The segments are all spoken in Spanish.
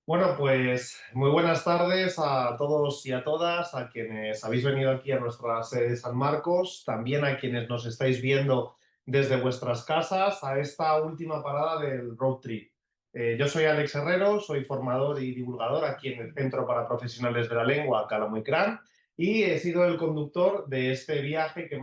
Bueno, pues muy buenas tardes a todos y a todas, a quienes habéis venido aquí a nuestra sede de San Marcos, también a quienes nos estáis viendo desde vuestras casas, a esta última parada del Road Trip. Yo soy Alex Herrero, soy formador y divulgador aquí en el Centro para Profesionales de la Lengua, Cálamo y Cran, y he sido el conductor de este viaje que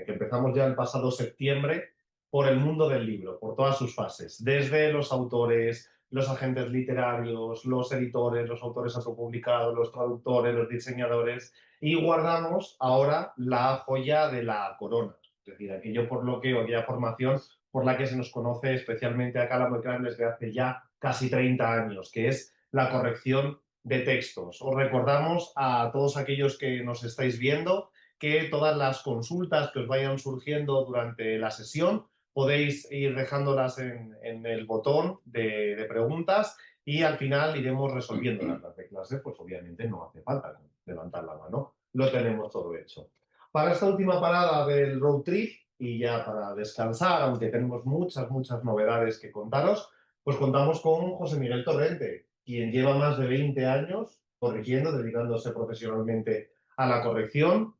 empezamos ya el pasado septiembre por el mundo del libro, por todas sus fases, desde los autores, los agentes literarios, los editores, los autores autopublicados, los traductores, los diseñadores, y guardamos ahora la joya de la corona, es decir, aquello por lo que, o aquella formación por la que se nos conoce especialmente a Cálamo y Cran desde hace ya casi 30 años, que es la corrección de textos. Os recordamos a todos aquellos que nos estáis viendo que todas las consultas que os vayan surgiendo durante la sesión podéis ir dejándolas en el botón de preguntas y al final iremos resolviendo las de clase, pues obviamente no hace falta levantar la mano, lo tenemos todo hecho. Para esta última parada del road trip y ya para descansar, aunque tenemos muchas novedades que contaros, pues contamos con José Miguel Torrente, quien lleva más de 20 años corrigiendo, dedicándose profesionalmente a la corrección,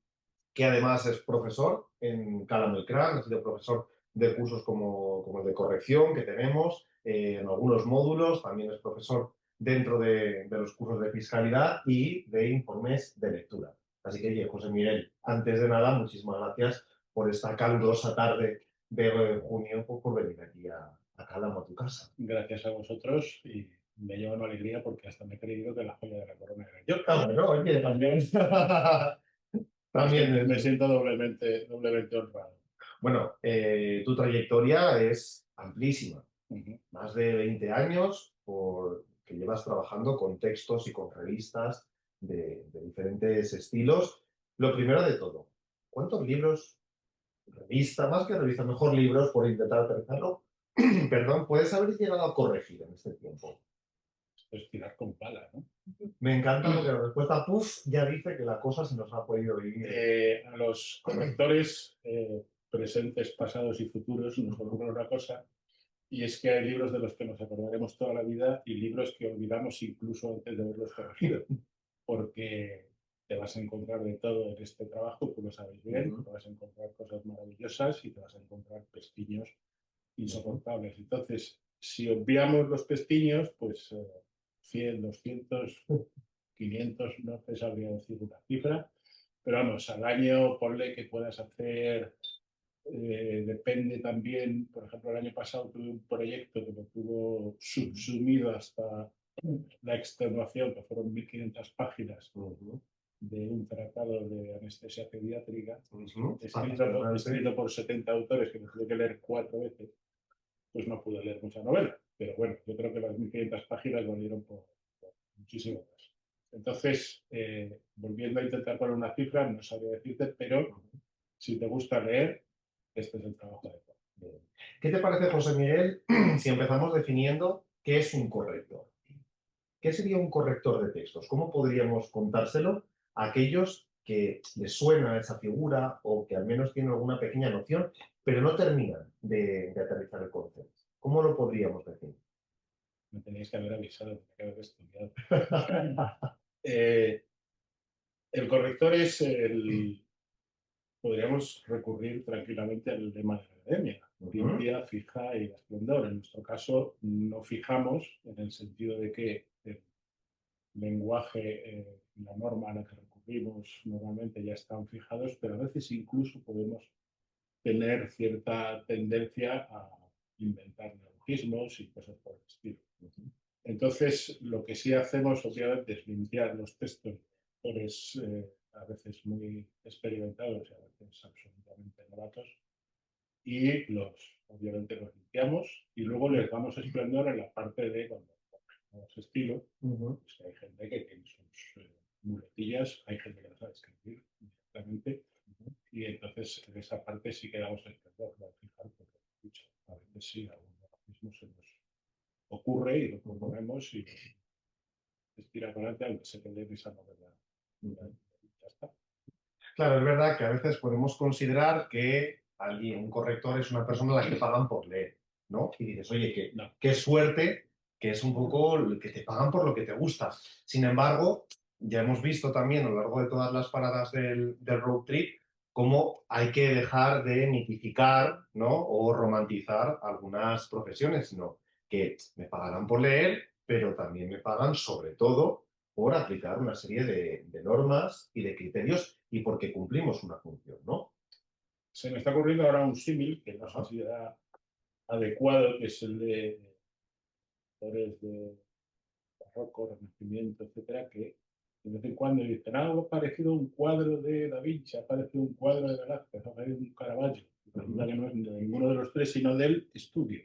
que además es profesor en Cálamo y Cran, ha sido profesor de cursos como el de corrección que tenemos, en algunos módulos, también es profesor dentro de los cursos de fiscalidad y de informes de lectura. Así que, oye, José Miguel, antes de nada, muchísimas gracias por esta calurosa tarde de junio, por venir aquí a Cálamo, a tu casa. Gracias a vosotros y me lleva una alegría porque hasta me he creído que la joya de la corona era yo. Ah, bueno, oye, también. También Me es. siento doblemente honrado. Bueno, tu trayectoria es amplísima. Ujú. Más de 20 años que llevas trabajando con textos y con revistas de diferentes estilos. Lo primero de todo, ¿cuántos libros, revista, más que revista, mejor libros, por intentar aterrizarlo, perdón, puedes haber llegado a corregir en este tiempo? Esto es tirar con pala, ¿no? Me encanta porque la respuesta puff ya dice que la cosa se nos ha podido ir. A los correctores presentes, pasados y futuros nos ocurre una cosa, y es que hay libros de los que nos acordaremos toda la vida y libros que olvidamos incluso antes de haberlos corregido, porque te vas a encontrar de todo en este trabajo, tú lo sabes bien, te vas a encontrar cosas maravillosas y te vas a encontrar pestiños insoportables. Entonces, si obviamos los pestiños, pues 100, 200, 500, no te sabría decir una cifra, pero vamos, al año ponle que puedas hacer, depende también, por ejemplo, el año pasado tuve un proyecto que me tuvo subsumido hasta la extenuación, que fueron 1500 páginas de un tratado de anestesia pediátrica, Apasionante. escrito por 70 autores que me tuve que leer 4 veces, pues no pude leer mucha novela. Pero bueno, yo creo que las 1500 páginas valieron por muchísimo más. Entonces, volviendo a intentar poner una cifra, no sabría decirte, pero si te gusta leer, este es el trabajo adecuado. ¿Qué te parece, José Miguel, si empezamos definiendo qué es un corrector? ¿Qué sería un corrector de textos? ¿Cómo podríamos contárselo a aquellos que les suena esa figura o que al menos tienen alguna pequeña noción, pero no terminan de aterrizar el concepto? ¿Cómo lo podríamos decir? Me tenéis que haber avisado, tenía que haber estudiado. Eh, el corrector es podríamos recurrir tranquilamente al lema de la academia, limpia, fija y esplendor. En nuestro caso, no fijamos en el sentido de que el lenguaje, la norma a la que recurrimos normalmente ya están fijados, pero a veces incluso podemos tener cierta tendencia a inventar neologismos y cosas por el estilo. Entonces, lo que sí hacemos, obviamente, es limpiar los textos de autores a veces muy experimentados y a veces absolutamente novatos, y obviamente los limpiamos y luego les damos esplendor en la parte de cuando ponemos estilo. Pues hay gente que tiene sus muletillas, hay gente que no sabe escribir directamente, y entonces en esa parte sí que damos esplendor, no fijar, porque dicho, a veces sí, algún neologismo se nos ocurre y lo proponemos y estira para adelante, aunque se quede en esa novela. Ya está. Claro, es verdad que a veces podemos considerar que alguien, un corrector, es una persona a la que pagan por leer, ¿no? Y dices, oye, No, qué suerte que es un poco el que te pagan por lo que te gusta. Sin embargo, ya hemos visto también a lo largo de todas las paradas del road trip cómo hay que dejar de mitificar, ¿no? O romantizar algunas profesiones, sino que me pagarán por leer, pero también me pagan sobre todo por aplicar una serie de normas y de criterios y porque cumplimos una función, ¿no? Se me está ocurriendo ahora un símil que no sé Ajá. si era adecuado, que es el de autores de barroco, renacimiento, etcétera, que de vez en cuando dicen algo parecido a un cuadro de Da Vinci, ha parecido un cuadro de Velázquez, ha parecido un Caravaggio. Resulta que no es de ninguno de los tres, sino del estudio.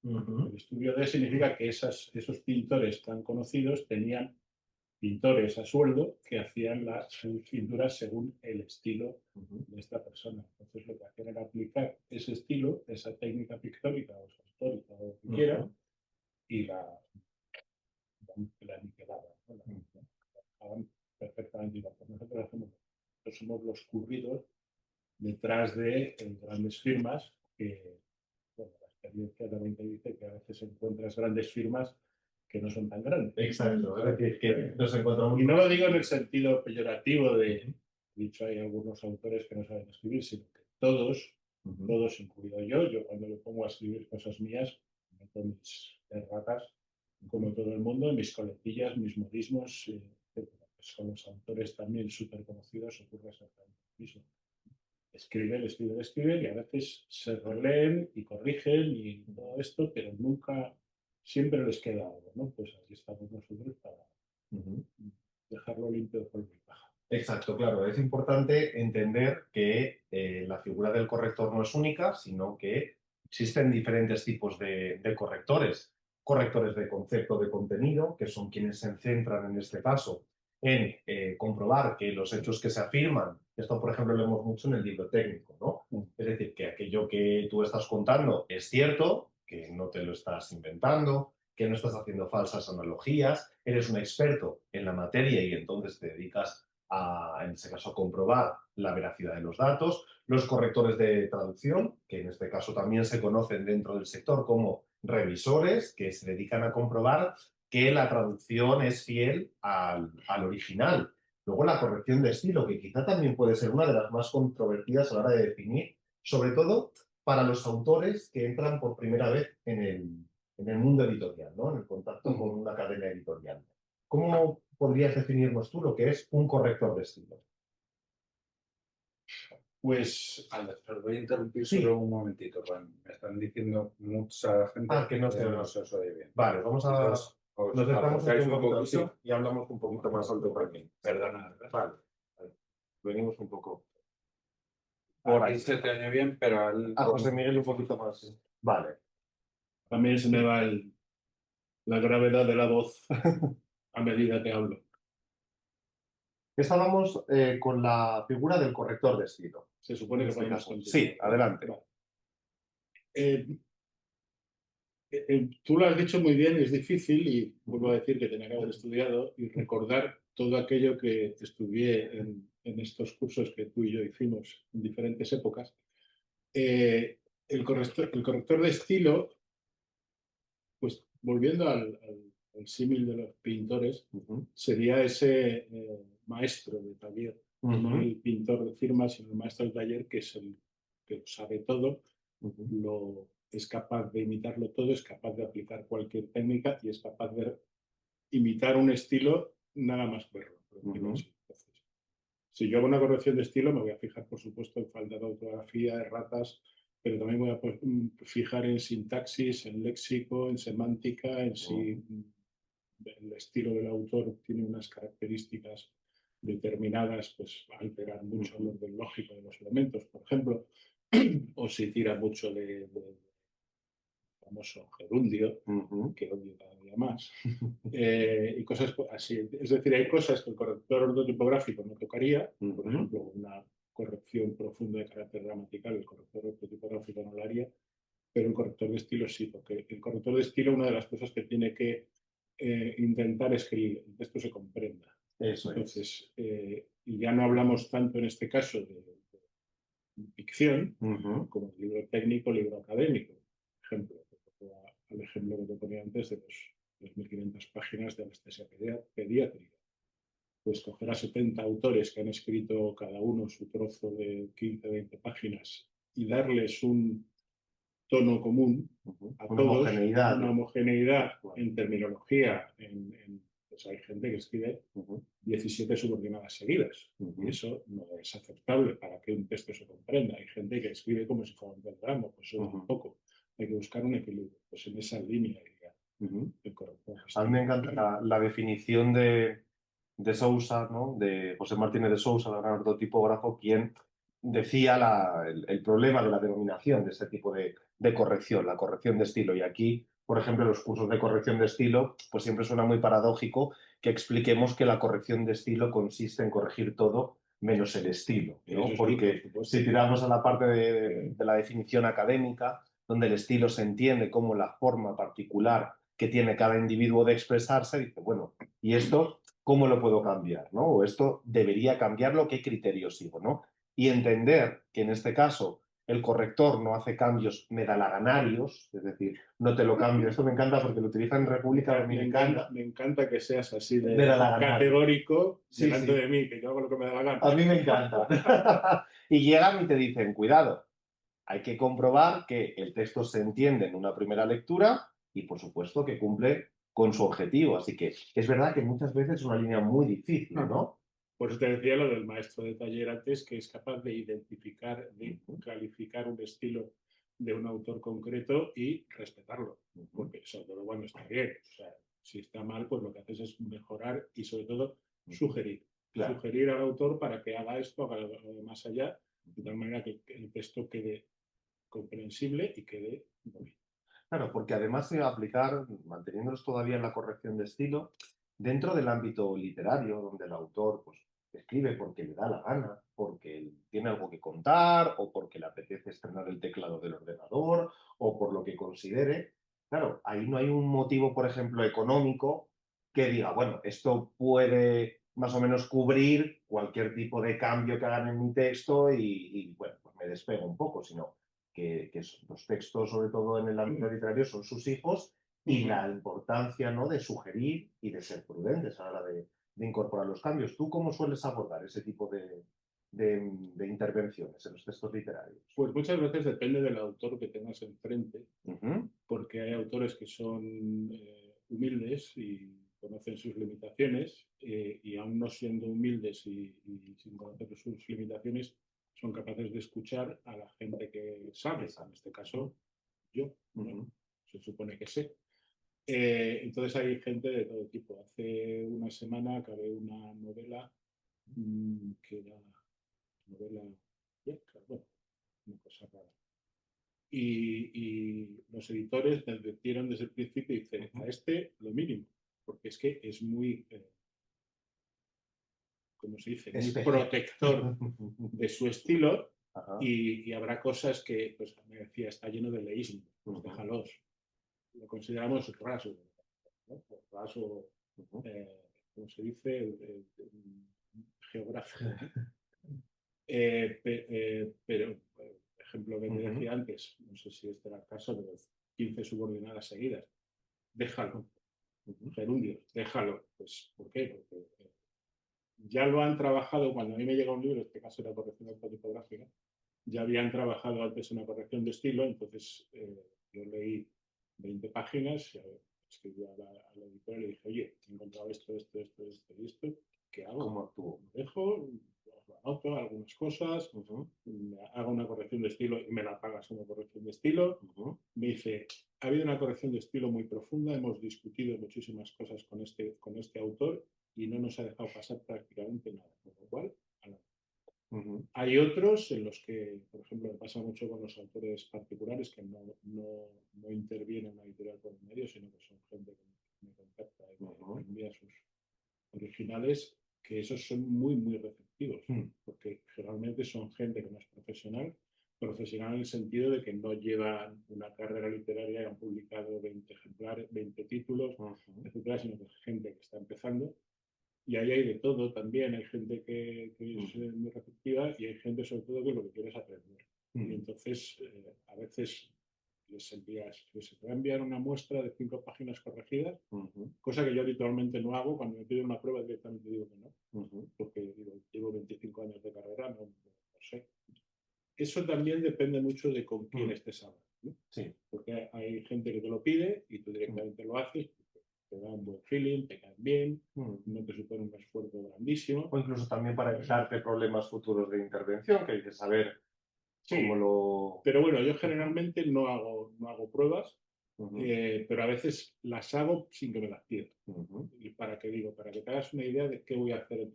Ujú, El estudio de significa que esos pintores tan conocidos tenían pintores a sueldo que hacían sus pinturas según el estilo ujú, de esta persona. Entonces lo que hacían era aplicar ese estilo, esa técnica pictórica o escultórica o lo que quiera, ujú, y la aniquilaban, ¿no? La ujú. dejaban perfectamente igual. Pues nosotros somos los curridos detrás de grandes firmas que, bueno, la experiencia también te dice que a veces encuentras grandes firmas que no son tan grandes. Exacto, es decir, que nos encontramos. Y no lo digo en el sentido peyorativo de, dicho, hay algunos autores que no saben escribir, sino que Ujú, todos, incluido yo cuando me pongo a escribir cosas mías, meto mis erratas, como todo el mundo, mis coletillas, mis modismos, etcétera. Pues con los autores también súper conocidos ocurre exactamente lo mismo. Escriben y a veces se releen y corrigen y todo esto, pero nunca, siempre les queda algo, ¿no? Pues aquí estamos nosotros para ujú. dejarlo limpio de polvo y paja. Exacto, claro. Es importante entender que la figura del corrector no es única, sino que existen diferentes tipos de correctores. Correctores de concepto de contenido, que son quienes se centran en este caso en comprobar que los hechos que se afirman, esto por ejemplo lo vemos mucho en el libro técnico, ¿no? Es decir, que aquello que tú estás contando es cierto, que no te lo estás inventando, que no estás haciendo falsas analogías, eres un experto en la materia y entonces te dedicas en este caso, a comprobar la veracidad de los datos, los correctores de traducción, que en este caso también se conocen dentro del sector como revisores, que se dedican a comprobar que la traducción es fiel al original. Luego la corrección de estilo, que quizá también puede ser una de las más controvertidas a la hora de definir, sobre todo para los autores que entran por primera vez en el mundo editorial, ¿no? En el contacto con una cadena editorial. ¿Cómo podrías definirnos tú lo que es un corrector de estilo? Pues, Alex, os voy a interrumpir Sí. solo un momentito, Juan. Me están diciendo mucha gente Que no que se no oye. se os oye bien. Vale, vamos a. Quizás Nos os dejamos aquí acercáis un un poquito así poquito. y hablamos un poquito más alto también. Perdona. Vale, vale. Venimos un poco por Aquí ahí. se te oye bien, pero A José Miguel un poquito más. Sí. Vale. también se me va la gravedad de la voz a medida que hablo. Estábamos con la figura del corrector de estilo. Se supone En que este podemos caso. continuar. Sí, adelante. Vale. Tú lo has dicho muy bien, es difícil y vuelvo a decir que tenía que haber estudiado y recordar todo aquello que estudié en estos cursos que tú y yo hicimos en diferentes épocas. El corrector de estilo, pues volviendo al símil de los pintores, Ujú, sería ese maestro de taller, no ujú, el pintor de firma, sino el maestro de taller que es el que lo sabe todo, ujú, es capaz de imitarlo todo, es capaz de aplicar cualquier técnica y es capaz de imitar un estilo nada más verlo. ujú, Entonces, si yo hago una corrección de estilo, me voy a fijar, por supuesto, en falta de ortografía, erratas, pero también voy a fijar en sintaxis, en léxico, en semántica, en si el estilo del autor tiene unas características determinadas, pues va a alterar mucho el ujú, orden lógico de los elementos, por ejemplo, o si tira mucho de famoso gerundio, ujú, que odio cada día más, y cosas así. Es decir, hay cosas que el corrector ortotipográfico no tocaría, por ujú. ejemplo, una corrección profunda de carácter gramatical, el corrector ortotipográfico no lo haría, pero el corrector de estilo sí, porque el corrector de estilo, una de las cosas que tiene que intentar es que el texto se comprenda. Eso es. Entonces, y ya no hablamos tanto en este caso de ficción, Ujú, como libro técnico, libro académico. Ejemplo, al ejemplo que te ponía antes de los 2.500 páginas de anestesia pediátrica. Pues coger a 70 autores que han escrito cada uno su trozo de 15, 20 páginas y darles un tono común a Una todos, homogeneidad, una ¿no? homogeneidad en terminología. Pues hay gente que escribe 17 subordinadas seguidas. Y eso no es aceptable para que un texto se comprenda. Hay gente que escribe como si fuera un telegrama, pues eso tampoco. Hay que buscar un equilibrio. Pues en esa línea, el corrector. A mí me encanta la definición de Sousa, ¿no? De José Martínez de Sousa, el gran ortotipógrafo, quien decía el problema de la denominación de este tipo de corrección, la corrección de estilo. Y aquí, por ejemplo, en los cursos de corrección de estilo, pues siempre suena muy paradójico que expliquemos que la corrección de estilo consiste en corregir todo menos el estilo, ¿no? Porque si tiramos a la parte de la definición académica, donde el estilo se entiende como la forma particular que tiene cada individuo de expresarse, dice, bueno, ¿y esto cómo lo puedo cambiar? ¿No? O esto debería cambiarlo, ¿qué criterios sigo? ¿No? Y entender que en este caso el corrector no hace cambios medalaganarios, es decir, no te lo cambio. Esto me encanta porque lo utilizan en República Dominicana. Me encanta que seas así de medalaganario, categórico delante sí. de mí, que yo hago lo que me da la gana. A mí me encanta. Y llegan y te dicen, cuidado, hay que comprobar que el texto se entiende en una primera lectura y, por supuesto, que cumple con su objetivo. Así que es verdad que muchas veces es una línea muy difícil, ¿no? Por eso te decía lo del maestro de taller antes, que es capaz de identificar, de calificar un estilo de un autor concreto y respetarlo. Porque sobre todo cuando está bien. O sea, si está mal, pues lo que haces es mejorar y sobre todo sugerir. Claro. Sugerir al autor para que haga esto, haga lo más allá, de tal manera que el texto quede comprensible y quede bonito. Claro, porque además de aplicar, manteniéndonos todavía en la corrección de estilo, dentro del ámbito literario, donde el autor pues, escribe porque le da la gana, porque tiene algo que contar, o porque le apetece estrenar el teclado del ordenador, o por lo que considere, claro, ahí no hay un motivo, por ejemplo, económico que diga, bueno, esto puede más o menos cubrir cualquier tipo de cambio que hagan en mi texto y bueno, pues me despego un poco, sino que los textos, sobre todo en el ámbito literario, son sus hijos y la importancia, ¿no?, de sugerir y de ser prudentes a la hora de incorporar los cambios. ¿Tú cómo sueles abordar ese tipo de intervenciones en los textos literarios? Pues muchas veces depende del autor que tengas enfrente, porque hay autores que son humildes y conocen sus limitaciones y aún no siendo humildes y sin conocer sus limitaciones, son capaces de escuchar a la gente que sabe, en este caso yo, ¿no? Se supone que sé. Entonces hay gente de todo tipo. Hace una semana acabé una novela que era novela, bueno, una cosa rara. Y los editores me advirtieron desde el principio y dicen, a este lo mínimo, porque es que es muy, ¿cómo se dice? Muy protector de su estilo y habrá cosas que, pues me decía, está lleno de leísmo, pues déjalos. Lo consideramos rasgo, ¿no? Rasgo, ¿cómo se dice? Geográfico. Pero, por ejemplo, que te decía antes, no sé si este era el caso, de los 15 subordinadas seguidas, déjalo. Gerundios, déjalo. Pues, ¿por qué? Porque ya lo han trabajado, cuando a mí me llega un libro, en este caso era corrección ortotipográfica, ya habían trabajado antes una corrección de estilo, entonces yo leí 20 páginas, y escribí a la editora y le dije, oye, he encontrado esto y esto, ¿qué hago? ¿Cómo actúo? Lo dejo, lo anoto, algunas cosas, hago una corrección de estilo y me la pagas una corrección de estilo. Me dice, ha habido una corrección de estilo muy profunda, hemos discutido muchísimas cosas con este autor y no nos ha dejado pasar prácticamente nada, con lo cual, a la... Hay otros en los que, por ejemplo, me pasa mucho con los autores particulares que no intervienen en la editorial por el medio, sino que son gente que me contacta y me envía sus originales, que esos son muy, muy receptivos, porque generalmente son gente que no es profesional en el sentido de que no llevan una carrera literaria y han publicado 20 ejemplares, 20 títulos, etcétera, sino que es gente que está empezando. Y ahí hay de todo también. Hay gente que es muy receptiva y hay gente sobre todo que lo que quiere es aprender. Y entonces, a veces se te va a enviar una muestra de 5 páginas corregidas, Ujú, cosa que yo habitualmente no hago. Cuando me piden una prueba directamente digo que no, ujú, porque digo, llevo 25 años de carrera, no sé. Eso también depende mucho de con quién mm, estés hablando, ¿no? sí. Porque hay gente que te lo pide y tú Mm, directamente lo haces, porque te da un buen feeling, te caen bien, mm. no te supone un esfuerzo grandísimo. O incluso también para evitarte problemas futuros de intervención, que hay que saber cómo Sí, lo... pero bueno, yo Ujú, generalmente no hago pruebas, ujú, pero a veces las hago sin que me las pidan. ujú, ¿Y para qué digo? Para que te hagas una idea de qué voy a hacer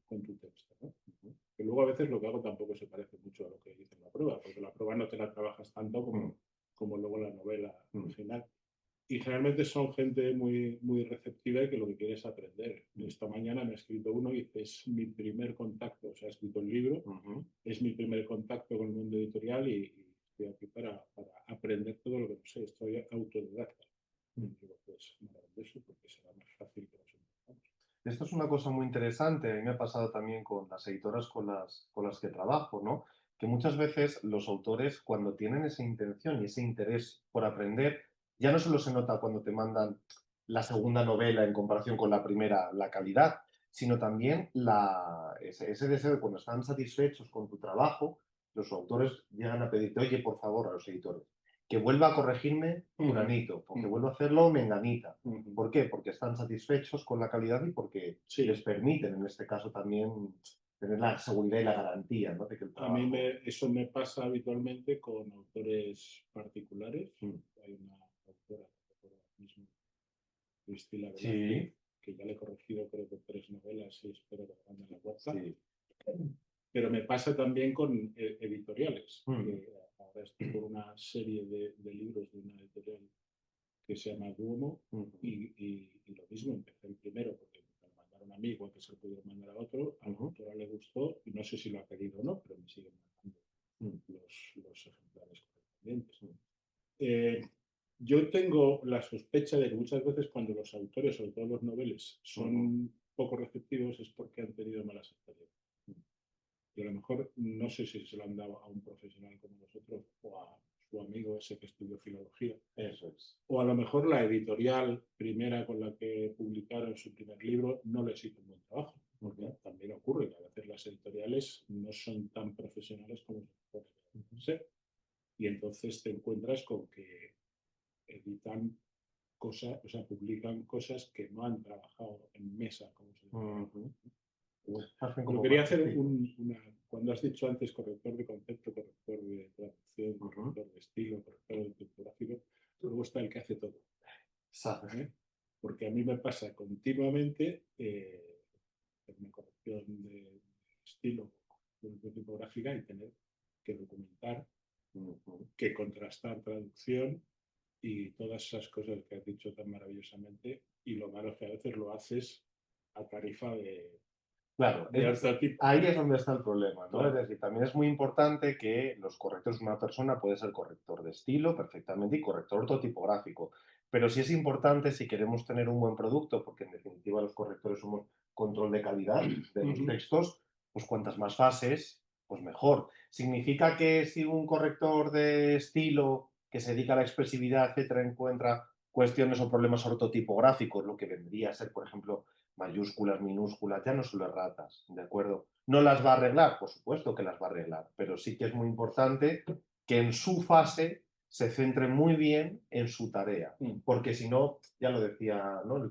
con tu texto, ¿no? ujú, Que luego a veces lo que hago tampoco se parece mucho a lo que dice en la prueba, porque la prueba no te la trabajas tanto mm, como luego la novela mm, final. Y generalmente son gente muy receptiva y que lo que quiere es aprender. mm, Esta mañana me ha escrito uno y dice, es mi primer contacto, o sea, ha escrito el libro, ujú. es mi primer contacto con el mundo editorial y estoy aquí para aprender todo lo que no sé, estoy autodidacta. Y digo, pues maravilloso, porque será más fácil que nos entendamos. Esto es una cosa muy interesante, a mí me ha pasado también con las editoras con las que trabajo, ¿no? Que muchas veces los autores, cuando tienen esa intención y ese interés por aprender, ya no solo se nota cuando te mandan la segunda novela en comparación con la primera, la calidad, sino también ese deseo de cuando están satisfechos con tu trabajo, los autores llegan a pedirte, oye, por favor, a los editores, que vuelva a corregirme Ujú, fulanito, o que ujú, vuelva a hacerlo menganita. ujú. ¿Por qué? Porque están satisfechos con la calidad y porque les Sí, permiten, en este caso, también tener la seguridad y la garantía, ¿no? De que el a mí trabajo... eso me pasa habitualmente con autores particulares. Mm. Hay una autora, que recuerdo ahora mismo, Cristina Velázquez, Sí, que ya le he corregido creo que 3 novelas y espero que manden la cuarta. sí. Pero me pasa también con editoriales, Mm. que ahora estoy por una serie de libros de una editorial que se llama Duomo Ujú, y lo mismo, empecé el primero porque me lo mandaron a mí, igual que se lo pudieron mandar a otro, a la ujú, autora le gustó y no sé si lo ha pedido o no, pero me siguen mandando mm, los ejemplares correspondientes. mm, Eh, yo tengo la sospecha de que muchas veces cuando los autores, sobre todo los noveles, ujú, son poco receptivos es porque han tenido malas experiencias. Y a lo mejor no sé si se lo han dado a un profesional como nosotros o a su amigo ese que estudió filología. eso es. O a lo mejor la editorial primera con la que publicaron su primer libro no les hizo un buen trabajo. Porque Ujú, también ocurre que a veces las editoriales no son tan profesionales como se puede ujú, ser. Y entonces te encuentras con que editan cosas, o sea, publican cosas que no han trabajado en mesa, como se dice. ujú. Bueno, Hacen pero como quería más hacer sencillo. cuando has dicho antes corrector de concepto, corrector de traducción, Ujú, corrector de estilo, corrector de tipográfico, luego está el que hace todo. ¿sabes? ¿Eh? Porque a mí me pasa continuamente hacer una corrección de estilo, de tipográfica y tener que documentar, Ujú. que contrastar traducción y todas esas cosas que has dicho tan maravillosamente. Y lo malo es que a veces lo haces a tarifa Claro, de alto tipo. ahí es donde está el problema, ¿no? Es Claro. decir, también es muy importante que los correctores, una persona puede ser corrector de estilo perfectamente y corrector ortotipográfico, pero sí es importante si queremos tener un buen producto, porque en definitiva los correctores somos control de calidad de los Ujú. textos, pues cuantas más fases, pues mejor. Significa que si un corrector de estilo que se dedica a la expresividad, etcétera, encuentra cuestiones o problemas ortotipográficos, lo que vendría a ser, por ejemplo, mayúsculas, minúsculas, ya no solo erratas, ¿de acuerdo? ¿No las va a arreglar? Por supuesto que las va a arreglar, pero sí que es muy importante que en su fase se centre muy bien en su tarea, Mm. porque si no, ya lo decía, ¿no?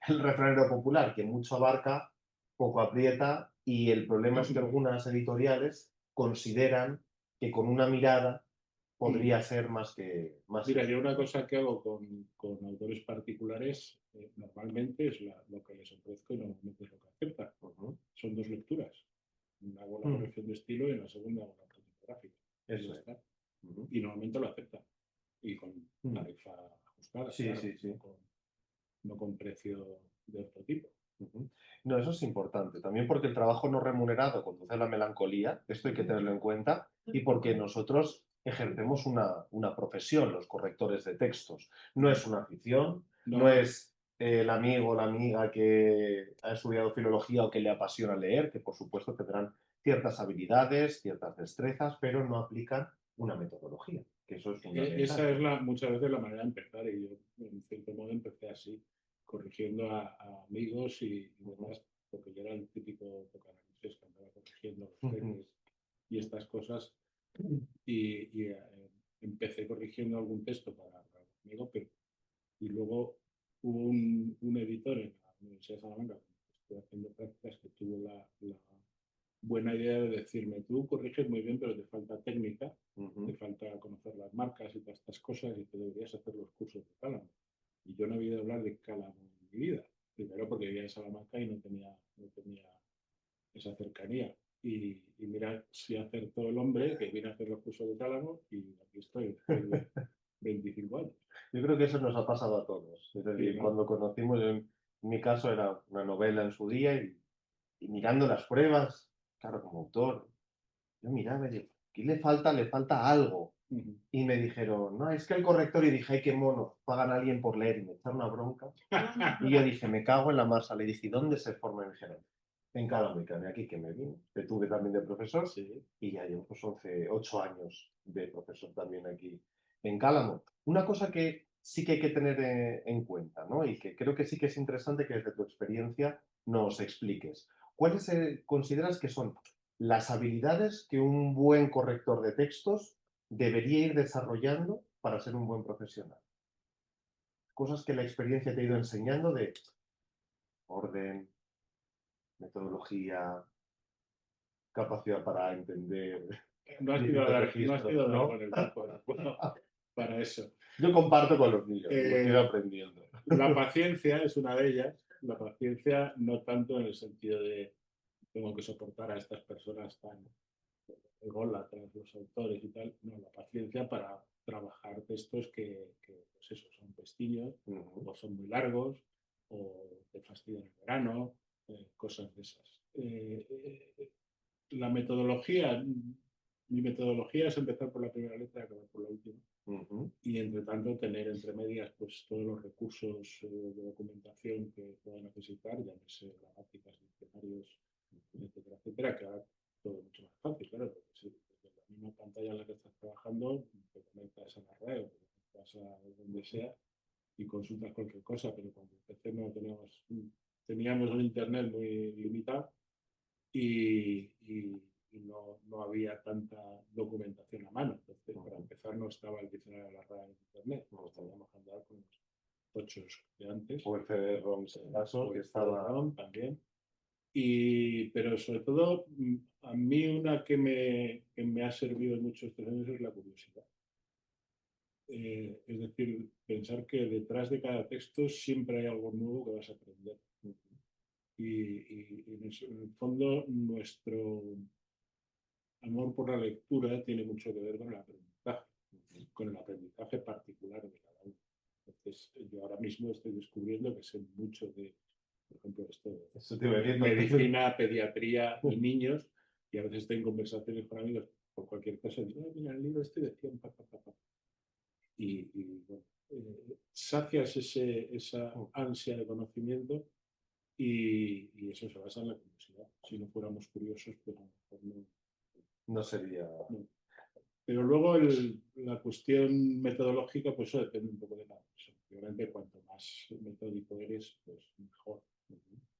El refranero popular, que mucho abarca, poco aprieta, y el problema es que algunas editoriales consideran que con una mirada Mm. podría ser más que Mira, yo una suficiente. cosa que hago con autores particulares normalmente es lo que les ofrezco y normalmente es lo que aceptan. Ujú. Son 2 lecturas. Hago la Mm, corrección de estilo y en la segunda hago la ortotipográfica. Y ya eso es. está. Ujú. Y normalmente lo aceptan. Y con Mm. tarifa ajustada, Sí, claro, sí, sí. no con precio de otro tipo. Ujú. No, eso es importante. También porque el trabajo no remunerado conduce a la melancolía, esto hay que tenerlo en cuenta, y porque nosotros ejercemos una profesión, los correctores de textos. No es una afición, no No, es el amigo o la amiga que ha estudiado filología o que le apasiona leer, que por supuesto tendrán ciertas habilidades, ciertas destrezas, pero no aplican una metodología. que eso es fundamental. Esa es muchas veces la manera de empezar, y yo en cierto modo empecé así, corrigiendo a amigos y demás, porque yo era el típico tocanaluces que andaba corrigiendo los peces y estas cosas, y empecé corrigiendo algún texto para un amigo, y luego hubo un editor en la Universidad de Salamanca, donde estoy haciendo prácticas, que tuvo la buena idea de decirme: tú corriges muy bien, pero te falta técnica, te falta conocer las marcas y todas estas cosas, y te deberías hacer los cursos de Cálamo. Y yo no había oído hablar de Cálamo en mi vida, primero porque vivía en Salamanca y no tenía esa cercanía. Y mira si acertó el hombre que viene a hacer los cursos de Cálamo, y aquí estoy, después de 25 años. Yo creo que eso nos ha pasado a todos. Es decir, Sí, ¿no? cuando conocimos, en mi caso era una novela en su día, y mirando las pruebas, claro, como autor, yo miraba y digo, aquí le falta algo. Y me dijeron, no, es que el corrector, y dije, ay, qué mono, pagan a alguien por leer, y me echaron una bronca. Y yo dije, me cago en la masa. Le dije, ¿dónde se forma? Y me dijeron, en Cálamo. Y de aquí que me vine. Te tuve también de profesor, Sí. y ya llevo pues 8 años de profesor también aquí en Cálamo. Una cosa que sí que hay que tener en cuenta, ¿no? Y que creo que sí que es interesante que desde tu experiencia nos expliques. ¿Cuáles consideras que son las habilidades que un buen corrector de textos debería ir desarrollando para ser un buen profesional? Cosas que la experiencia te ha ido enseñando de orden, metodología, capacidad para entender No has ido a dar con el campo para eso. Yo comparto con los niños, lo estoy aprendiendo. La paciencia es una de ellas. La paciencia no tanto en el sentido de tengo que soportar a estas personas tan ególatras, los autores y tal. No, la paciencia para trabajar textos que pues eso, son pestiños, o son muy largos, o te fastidian el verano, cosas de esas. La metodología, mi metodología es empezar por la primera letra y acabar por la última. Y entre tanto tener entre medias pues todos los recursos de documentación que pueda necesitar, ya llámese gramáticas, diccionarios, etcétera, etcétera, que haga todo mucho más fácil, claro, porque si desde la misma pantalla en la que estás trabajando te conectas a la red o te conectas a donde sea y consultas cualquier cosa, pero cuando empecé no teníamos un internet muy limitado, y no había tanta documentación a mano. Entonces, para empezar, no estaba el diccionario de la RAE en internet, no estaríamos a andar con los tochos de antes. O el CD-ROM, en caso, que estaba también. Pero sobre todo, a mí una que me ha servido mucho estos años es la curiosidad. Es decir, pensar que detrás de cada texto siempre hay algo nuevo que vas a aprender. Y en el fondo, nuestro amor por la lectura tiene mucho que ver con el aprendizaje particular de cada uno. Entonces, yo ahora mismo estoy descubriendo que sé mucho de, por ejemplo, esto de medicina, pediatría y niños, y a veces estoy en conversaciones con amigos por cualquier cosa y digo, mira, el libro este decía un papá. Y bueno, sacias esa ansia de conocimiento, y eso se basa en la curiosidad. Si no fuéramos curiosos, pues a lo mejor no sería... no. Pero luego la cuestión metodológica, pues eso depende un poco de cada persona. Obviamente, cuanto más metódico eres, pues mejor.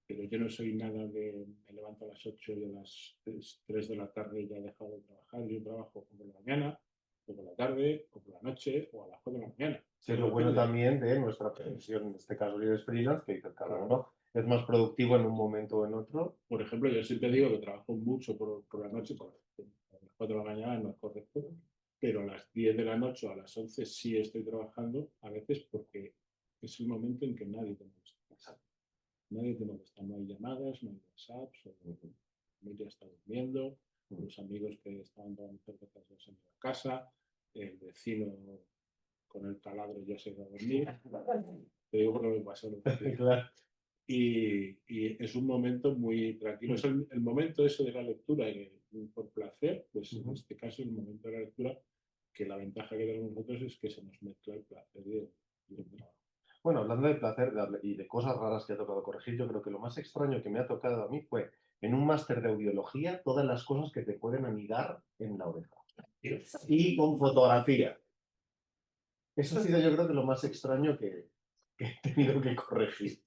Pero yo no soy nada de me levanto a las 8 y a las 3 de la tarde ya he dejado de trabajar. Yo trabajo o por la mañana, o por la tarde, o por la noche, o a las 4 de la mañana. Sí, es lo bueno también de nuestra profesión, en este caso eres freelance, que cada uno es más productivo en un momento o en otro. Por ejemplo, yo siempre digo que trabajo mucho por la noche, a las 4 de la mañana no es correcto, pero a las 10 de la noche o a las 11 sí estoy trabajando, a veces porque es el momento en que nadie te molesta. Nadie te molesta, no hay llamadas, no hay WhatsApps, la familia está durmiendo, los amigos que estaban tomando cervezas ya se han ido a casa, el vecino con el taladro ya se ha ido a dormir. Te digo porque me pasó lo que Claro. Y es un momento muy tranquilo. Es el momento eso de la lectura, por placer, pues en este caso el momento de la lectura, que la ventaja que tenemos nosotros es que se nos mezcla el placer y el trabajo. Bueno, hablando de placer y de cosas raras que ha tocado corregir, yo creo que lo más extraño que me ha tocado a mí fue en un máster de audiología todas las cosas que te pueden anidar en la oreja. Y con fotografía. Eso ha sido yo creo que lo más extraño que he tenido que corregir.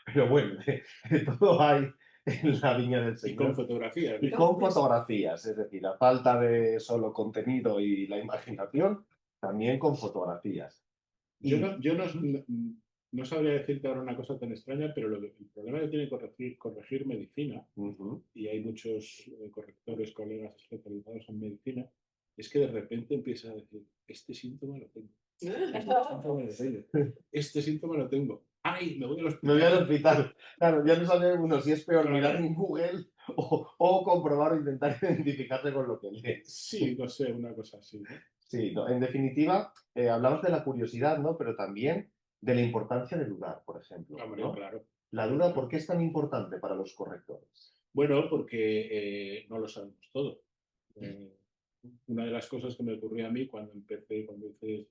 Pero bueno, de todo hay en la viña del Y con Señor. fotografías. Y con fotografías, es decir, a falta de solo contenido y la imaginación, también con fotografías. No sabría decirte ahora una cosa tan extraña, pero el problema que tiene corregir medicina, Ujú. y hay muchos correctores, colegas especializados en medicina, es que de repente empieza a decir, este síntoma lo tengo. Este síntoma lo tengo. ¡Ay! Me voy al Me voy al hospital. hospital. Claro, ya no sabe uno si es peor Claro. mirar en Google o comprobar o intentar identificarse con lo que lee. Sí, no sé, una cosa así, ¿no? Sí, no, en definitiva, hablamos de la curiosidad, ¿no? Pero también de la importancia de dudar, por ejemplo, Hombre, ¿no? claro. La duda, ¿por qué es tan importante para los correctores? Bueno, porque no lo sabemos todo. Una de las cosas que me ocurrió a mí cuando hice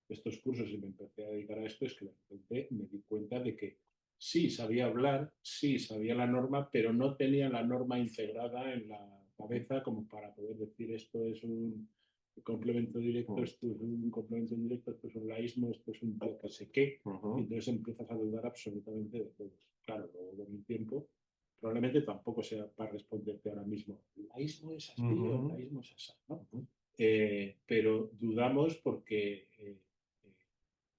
estos cursos y me empecé a dedicar a esto es que de repente me di cuenta de que sí sabía hablar, sí sabía la norma, pero no tenía la norma integrada en la cabeza como para poder decir esto es un complemento directo, esto es un complemento indirecto, esto es un laísmo, esto es un tal que sé qué, y entonces empiezas a dudar absolutamente de todo. Claro, luego de mi tiempo probablemente tampoco sea para responderte ahora mismo, el laísmo es así o el laísmo es así, ¿no? Pero dudamos porque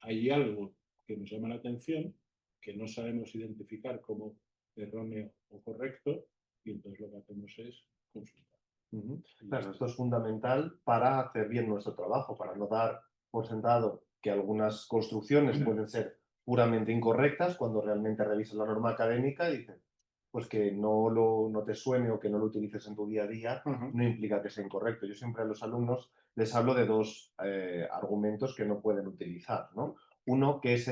hay algo que nos llama la atención, que no sabemos identificar como erróneo o correcto, y entonces lo que hacemos es consultar. Claro, esto es fundamental para hacer bien nuestro trabajo, para no dar por sentado que algunas construcciones pueden ser puramente incorrectas cuando realmente revisas la norma académica y dices, pues que no te suene o que no lo utilices en tu día a día, no implica que sea incorrecto. Yo siempre a los alumnos les hablo de dos argumentos que no pueden utilizar, ¿no? Uno que es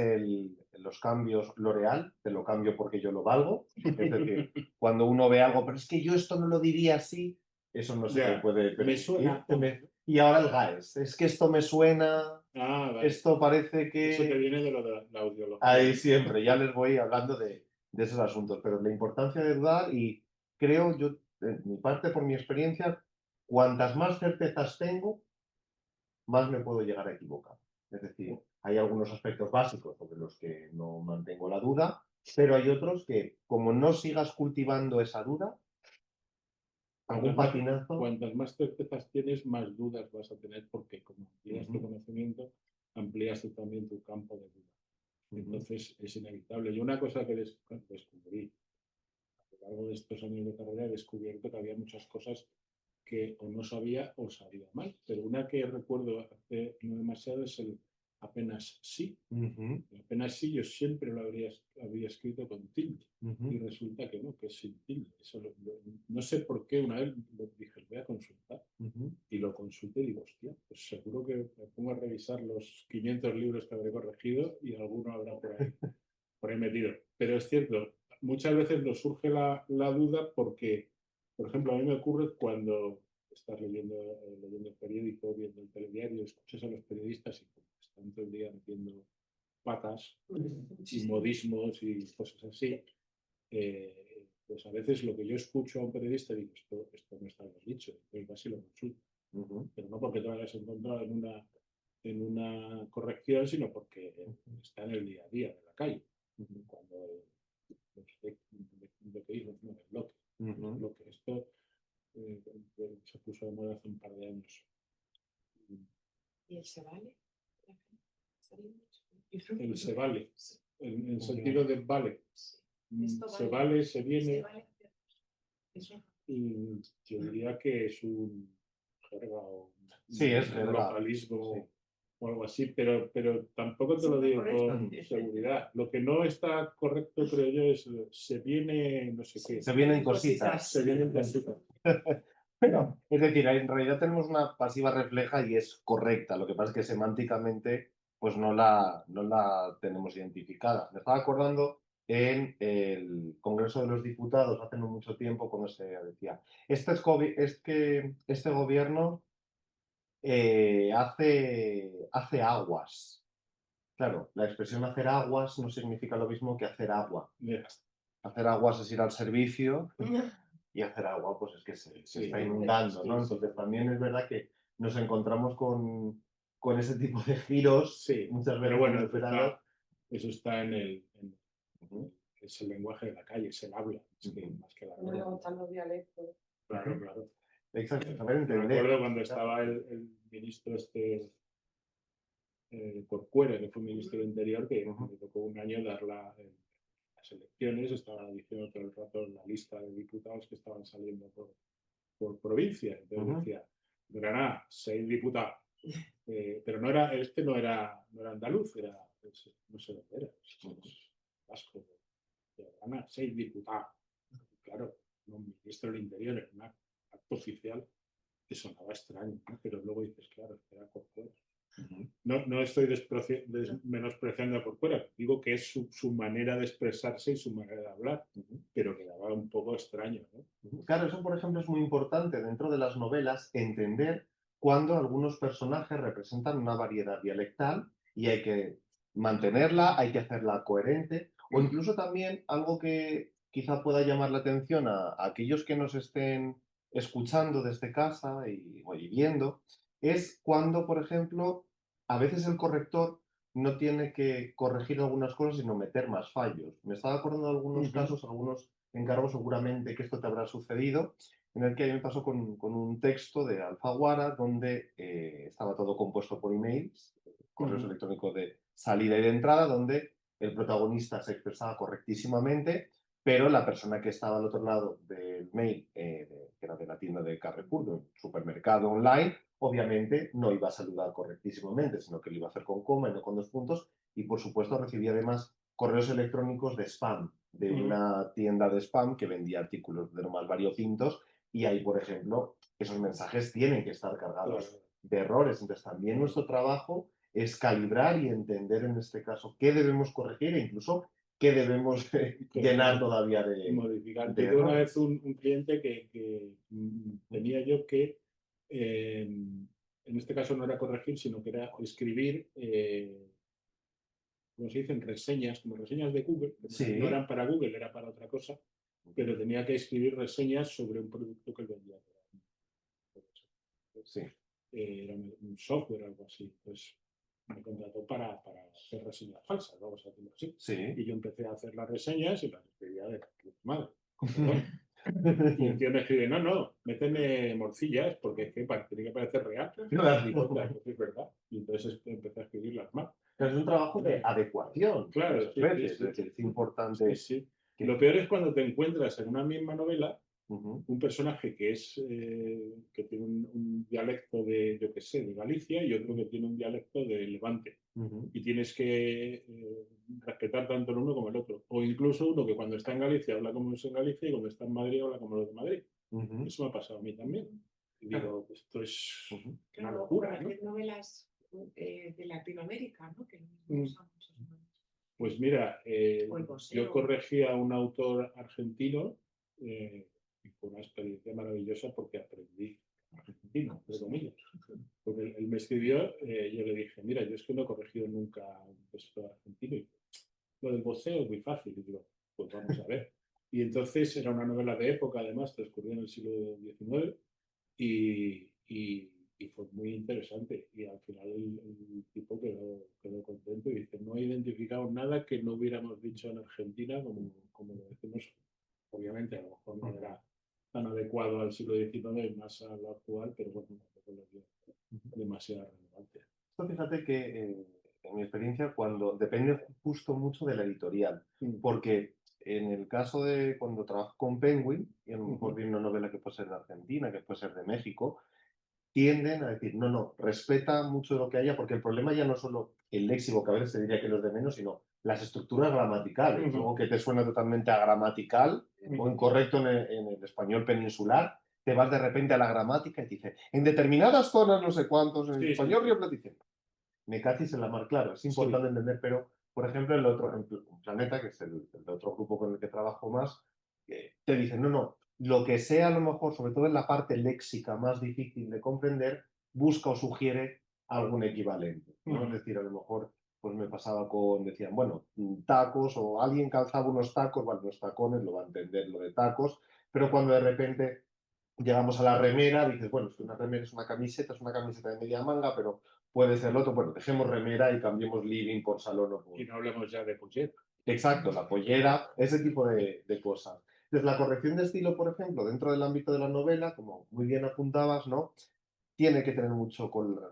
los cambios L'Oreal, te lo cambio porque yo lo valgo. Es decir, cuando uno ve algo, pero es que yo esto no lo diría así, eso no se te puede permitir. Me suena. Y ahora el GAES, es que esto me suena, Vale. esto parece que... Eso te viene de lo de la audiología. Ahí siempre, ya les voy hablando de esos asuntos, pero la importancia de dudar y creo yo, de mi parte, por mi experiencia, cuantas más certezas tengo, más me puedo llegar a equivocar. Es decir, hay algunos aspectos básicos sobre los que no mantengo la duda, pero hay otros que, como no sigas cultivando esa duda, algún patinazo... Cuantas más certezas tienes, más dudas vas a tener, porque como amplías tu conocimiento, amplías tú también tu campo de duda. Entonces es inevitable. Y una cosa que descubrí a lo largo de estos años de carrera, he descubierto que había muchas cosas que o no sabía o sabía mal. Pero una que recuerdo hace no demasiado es el apenas sí. El apenas sí yo siempre lo había escrito con tilde. Y resulta que no, que es sin tilde. Eso no sé por qué una vez lo dije, voy a consultar. Y lo consulté y digo, hostia, pues seguro que me pongo a revisar los 500 libros que habré corregido y alguno habrá por ahí metido. Pero es cierto, muchas veces nos surge la duda porque, por ejemplo, a mí me ocurre cuando estás leyendo el periódico, viendo el telediario, escuchas a los periodistas y están todo el día metiendo patas y modismos y cosas así. Pues a veces lo que yo escucho a un periodista digo, esto no está bien dicho, entonces casi lo consulto. Pero no porque te lo hayas encontrado en una corrección, sino porque está en el día a día de la calle. Cuando lo que dijo en el bloque. Esto se puso de moda hace un par de años. ¿Y el se vale? El se vale, en el sentido de vale. Se vale, se viene. Y yo diría que es un jerga o un localismo o algo así, pero tampoco te lo digo con seguridad. Lo que no está correcto, creo yo, es se viene no sé qué. Se vienen cositas. Se vienen cositas. Bueno, es decir, en realidad tenemos una pasiva refleja y es correcta. Lo que pasa es que semánticamente pues no la tenemos identificada. Me estaba acordando en el Congreso de los Diputados hace no mucho tiempo cuando se decía este gobierno hace aguas. Claro, la expresión hacer aguas no significa lo mismo que hacer agua. Hacer aguas es ir al servicio y hacer agua pues es que se está inundando, ¿no? Entonces también es verdad que nos encontramos con con ese tipo de giros, Sí, muchas veces pero bueno, inesperados. eso está es el lenguaje de la calle, es el habla, es que, más que la No me gustan los dialectos. Claro, claro. Exacto, saber Me entender. acuerdo cuando estaba el ministro Corcuera, que fue ministro del Interior, que me tocó un año dar las elecciones, estaba diciendo todo el rato la lista de diputados que estaban saliendo por provincia. Entonces decía, Granada, 6 diputados. Pero no era, no era andaluz, no sé dónde era, es vasco. De Granada, 6 diputados. Claro, un ministro del Interior en un acto oficial te sonaba extraño, ¿no? Pero luego dices, claro, era Corcuera. No estoy menospreciando a Corcuera, digo que es su manera de expresarse y su manera de hablar, pero quedaba un poco extraño, ¿no? Claro, eso por ejemplo es muy importante dentro de las novelas, entender cuando algunos personajes representan una variedad dialectal y hay que mantenerla, hay que hacerla coherente, o incluso también algo que quizá pueda llamar la atención a aquellos que nos estén escuchando desde casa y viendo, es cuando, por ejemplo, a veces el corrector no tiene que corregir algunas cosas, sino meter más fallos. Me estaba acordando de algunos casos, algunos encargos seguramente que esto te habrá sucedido, en el que a mí me pasó con un texto de Alfaguara donde estaba todo compuesto por emails, correos electrónicos de salida y de entrada, donde el protagonista se expresaba correctísimamente, pero la persona que estaba al otro lado del mail, que era de la tienda de Carrefour, de un supermercado online, obviamente no iba a saludar correctísimamente, sino que lo iba a hacer con coma y no con 2 puntos, y por supuesto recibía además correos electrónicos de spam, de una tienda de spam que vendía artículos de lo más variopintos, y ahí, por ejemplo, esos mensajes tienen que estar cargados de errores. Entonces, también nuestro trabajo es calibrar y entender en este caso qué debemos corregir e incluso qué debemos llenar todavía de modificar. de Yo tuve una errores. vez un cliente que tenía yo que, en este caso no era corregir, sino que era escribir, como se dicen, reseñas, como reseñas de Google, que Sí. no eran para Google, era para otra cosa, pero tenía que escribir reseñas sobre un producto que él vendía. Sí. Era un software o algo así. Pues me contrató para hacer reseñas falsas, vamos a decirlo así. Sí. Y yo empecé a hacer las reseñas y las escribía de madre. Y el tío me escribe, no, méteme morcillas porque es que tiene que parecer real. Digo, pues es verdad. Y entonces empecé a escribirlas mal. Pero es un trabajo de adecuación. Claro, muchas veces. Es decir, es importante. Sí. Que... Lo peor es cuando te encuentras en una misma novela un personaje que tiene un dialecto de, yo qué sé, de Galicia y otro que tiene un dialecto de Levante. Y tienes que respetar tanto el uno como el otro. O incluso uno que cuando está en Galicia habla como es en Galicia y cuando está en Madrid habla como los de Madrid. Eso me ha pasado a mí también. Y digo, esto es una locura, ¿no? Novelas de Latinoamérica, ¿no? Que no usan muchos nombres. Pues mira, yo corregí a un autor argentino y fue una experiencia maravillosa porque aprendí argentino, entre comillas. Porque él me escribió, yo le dije, mira, yo es que no he corregido nunca un texto argentino. Y lo del voceo es muy fácil. Y digo, pues vamos a ver. Y entonces era una novela de época, además, transcurría en el siglo XIX y fue muy interesante. Y al final el tipo quedó contento y dice, no he identificado nada que no hubiéramos dicho en Argentina como lo decimos. Obviamente, a lo mejor no era tan adecuado al siglo XIX, más a lo actual, pero bueno, tampoco lo dio demasiada relevancia. Esto fíjate que en mi experiencia depende justo mucho de la editorial, porque en el caso de cuando trabajo con Penguin, y a lo mejor viene una novela que puede ser de Argentina, que puede ser de México, tienden a decir, no, respeta mucho de lo que haya, porque el problema ya no es solo el léxico, que a veces se diría que los de menos, sino las estructuras gramaticales, algo que te suena totalmente agramatical o incorrecto en el español peninsular, te vas de repente a la gramática y te dice, en determinadas zonas no sé cuántos, en el español rioplatense, me cachis en la mar, claro, es importante entender, pero, por ejemplo, en Planeta, que es el otro grupo con el que trabajo más, te dicen, no, lo que sea a lo mejor, sobre todo en la parte léxica más difícil de comprender, busca o sugiere algún equivalente, ¿no? Es decir, a lo mejor pues me pasaba decían, bueno, tacos, o alguien calzaba unos tacos, bueno, los tacones, lo va a entender lo de tacos, pero cuando de repente llegamos a la remera, dices, bueno, es que una remera es una camiseta de media manga, pero puede ser lo otro. Bueno, dejemos remera y cambiemos living por salón o por... Y no hablemos ya de pollera. Exacto, la pollera, ese tipo de cosas. Entonces, la corrección de estilo, por ejemplo, dentro del ámbito de la novela, como muy bien apuntabas, ¿no? Tiene que tener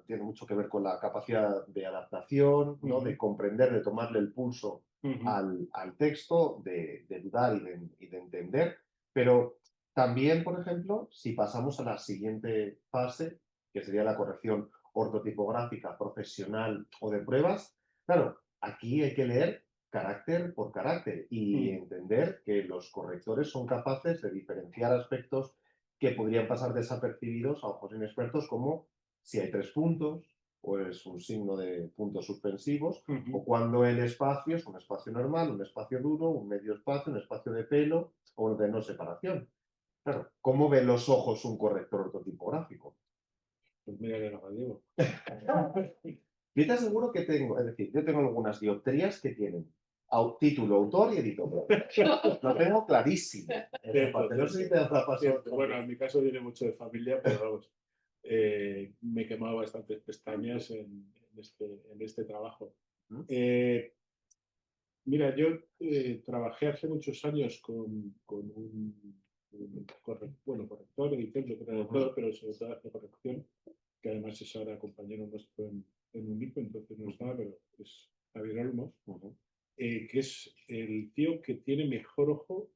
tiene mucho que ver con la capacidad de adaptación, ¿no? De comprender, de tomarle el pulso al texto, de dudar y de entender. Pero también, por ejemplo, si pasamos a la siguiente fase, que sería la corrección ortotipográfica, profesional o de pruebas, claro, aquí hay que leer carácter por carácter y entender que los correctores son capaces de diferenciar aspectos que podrían pasar desapercibidos a ojos inexpertos, como si hay 3 puntos o es un signo de puntos suspensivos, o cuando el espacio es un espacio normal, un espacio duro, un medio espacio, un espacio de pelo o de no separación. Claro, ¿cómo ven los ojos un corrector ortotipográfico? Pues mira que no digo. Yo te aseguro que tengo, es decir, yo tengo algunas dioptrías que tienen título, autor y editor. Lo tengo clarísimo. No sé si te habrá pasado. Bueno, en mi caso viene mucho de familia, pero vamos, me he quemado bastantes pestañas en este trabajo. Mira, yo trabajé hace muchos años con un corrector, editor, yo creo de todo, pero sobre todo hace corrección, que además es ahora compañero nuestro en UNICO, entonces no estaba, pero es Javier Olmos, que es el tío que tiene mejor ojo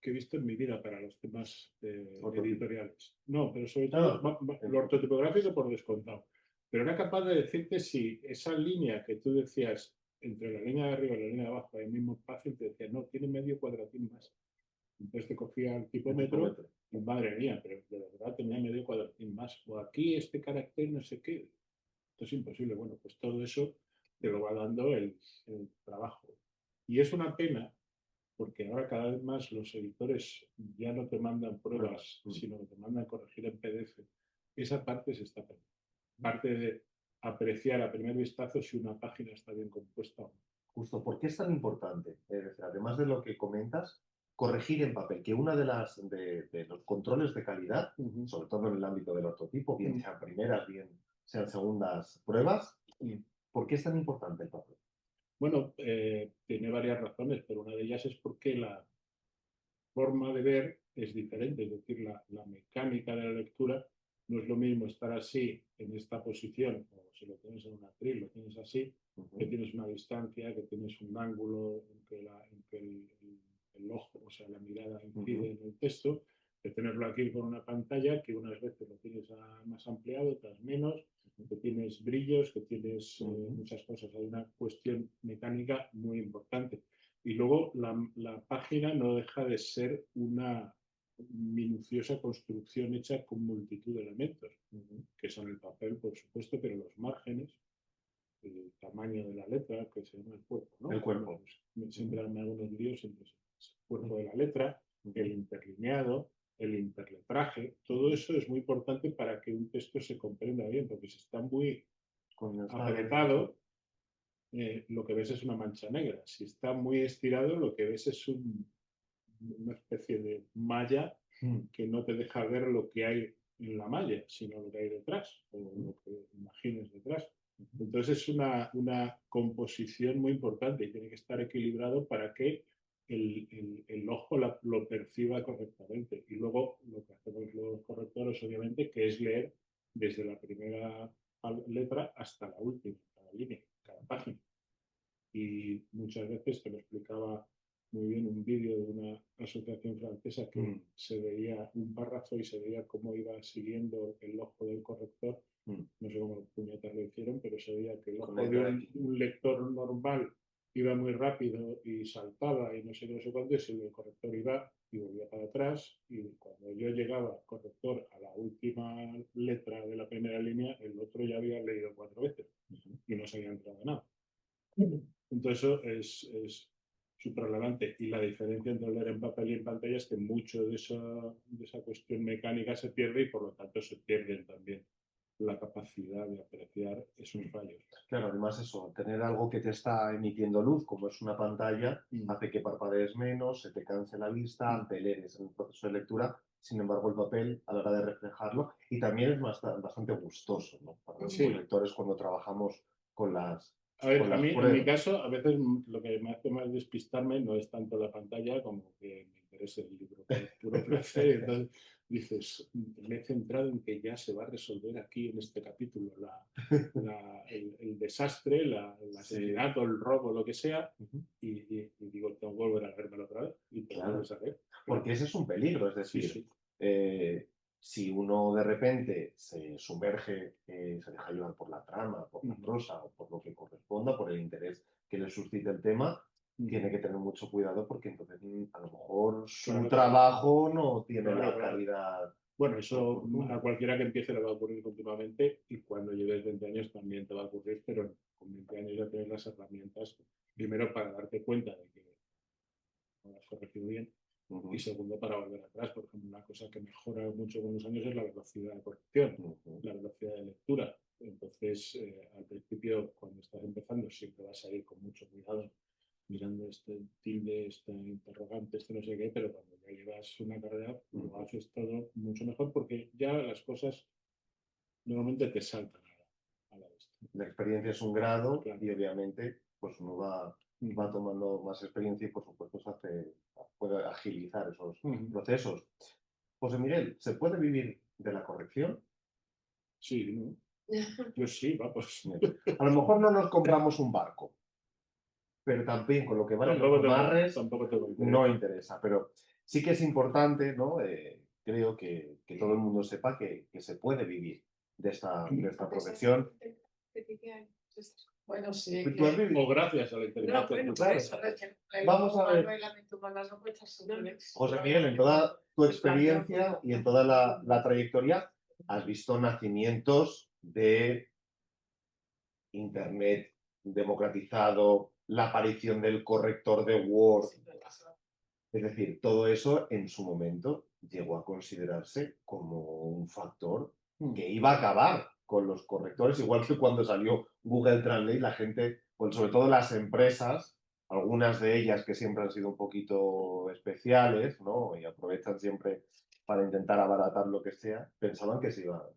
que he visto en mi vida para los temas editoriales. No, pero sobre todo lo ortotipográfico por descontado. Pero era capaz de decirte si esa línea que tú decías entre la línea de arriba y la línea de abajo hay el mismo espacio, y te decía, no, tiene medio cuadratín más. Entonces te cogía el tipómetro y madre mía, pero de verdad tenía medio cuadratín más. O aquí este carácter no sé qué. Esto es imposible. Bueno, pues todo eso te lo va dando el trabajo. Y es una pena porque ahora cada vez más los editores ya no te mandan pruebas, sino que te mandan corregir en PDF. Esa parte se está perdiendo. Parte de apreciar a primer vistazo si una página está bien compuesta o no. Justo, ¿por qué es tan importante? Además de lo que comentas, corregir en papel, que una de los controles de calidad, sobre todo en el ámbito del ortotipo, bien sean primeras, bien sean segundas pruebas, ¿por qué es tan importante el papel? Bueno, tiene varias razones, pero una de ellas es porque la forma de ver es diferente, es decir, la mecánica de la lectura no es lo mismo estar así en esta posición, o si lo tienes en un atril, lo tienes así, que tienes una distancia, que tienes un ángulo en que el ojo, o sea, la mirada incide en el texto, de tenerlo aquí con una pantalla que unas veces lo tienes más ampliado, otras menos, que tienes brillos, que tienes muchas cosas. Hay una cuestión mecánica muy importante. Y luego la página no deja de ser una minuciosa construcción hecha con multitud de elementos, que son el papel, por supuesto, pero los márgenes, el tamaño de la letra, que se llama el cuerpo, ¿no? El cuerpo. Siempre me hago unos líos entre el cuerpo de la letra, el interlineado, el interletraje, todo eso es muy importante para que un texto se comprenda bien, porque si está muy apretado, lo que ves es una mancha negra. Si está muy estirado, lo que ves es una especie de malla que no te deja ver lo que hay en la malla, sino lo que hay detrás, o lo que imagines detrás. Entonces es una composición muy importante y tiene que estar equilibrado para que el ojo lo perciba correctamente. Y luego lo que hacemos los correctores, obviamente, que es leer desde la primera letra hasta la última, cada línea, cada página. Y muchas veces te lo explicaba muy bien un vídeo de una asociación francesa que se veía un párrafo y se veía cómo iba siguiendo el ojo del corrector. No sé cómo puñetas lo hicieron, pero se veía que el ojo de un lector normal iba muy rápido y saltaba y no sé cuánto, y el corrector iba y volvía para atrás, y cuando yo llegaba al corrector a la última letra de la primera línea, el otro ya había leído 4 veces y no se había entrado nada. Entonces eso es súper relevante, y la diferencia entre leer en papel y en pantalla es que mucho de esa cuestión mecánica se pierde y por lo tanto se pierden también la capacidad de apreciar esos fallos. Claro, además eso, tener algo que te está emitiendo luz, como es una pantalla, hace que parpadees menos, se te canse la vista, aceleres en el proceso de lectura, sin embargo el papel a la hora de reflejarlo y también es bastante gustoso, ¿no? Para los Sí. correctores cuando trabajamos con las, A ver, con a las mí, en mi pruebas. caso, a veces lo que me hace más despistarme no es tanto la pantalla como que me interese el libro por puro placer. Entonces dices, me he centrado en que ya se va a resolver aquí en este capítulo el desastre, el Sí. asesinato, el robo, lo que sea, Ujú. y digo, tengo que volver a vermelo otra vez y te lo Claro. vuelves a ver. Porque ese es un peligro, es Sí, decir, sí. Si uno de repente se sumerge, se deja llevar por la trama, por la Ujú. prosa o por lo que corresponda, por el interés que le suscite el tema, tiene que tener mucho cuidado porque entonces a lo mejor su Claro, trabajo no tiene claro, la claro. calidad. Bueno, eso oportuna. a cualquiera que empiece le va a ocurrir continuamente y cuando lleves 20 años también te va a ocurrir, pero con 20 años ya tienes las herramientas, primero para darte cuenta de que no lo has corregido bien Ujú, y segundo para volver atrás. Por ejemplo, una cosa que mejora mucho con los años es la velocidad de corrección, ujú. la velocidad de lectura. Entonces, al principio, cuando estás empezando, siempre vas a ir con mucho cuidado mirando este tilde, este interrogante, este no sé qué, pero cuando ya llevas una carrera lo haces todo mucho mejor porque ya las cosas normalmente te saltan a la vista. La experiencia es un grado Claro. y obviamente pues uno va tomando más experiencia y por supuesto puede agilizar esos Ujú. procesos. José Miguel, ¿se puede vivir de la corrección? Sí, ¿no? Yo sí, vamos. A lo mejor no nos compramos un barco, pero también con lo que valen los amarres Tampoco te lo no interesa. Pero sí que es importante, ¿no? Creo que todo el mundo sepa que se puede vivir de esta profesión. Bueno, sí. ¿Tú has vivido? O gracias a la No, inteligencia bueno, por Claro. eso, Vamos a ver. la mente humana no puede estar sobre José Miguel, en toda tu experiencia y en toda la trayectoria, has visto nacimientos de Internet democratizado, la aparición del corrector de Word. Es decir, todo eso en su momento llegó a considerarse como un factor que iba a acabar con los correctores, igual que cuando salió Google Translate, la gente, pues sobre todo las empresas, algunas de ellas que siempre han sido un poquito especiales, ¿no? Y aprovechan siempre para intentar abaratar lo que sea, pensaban que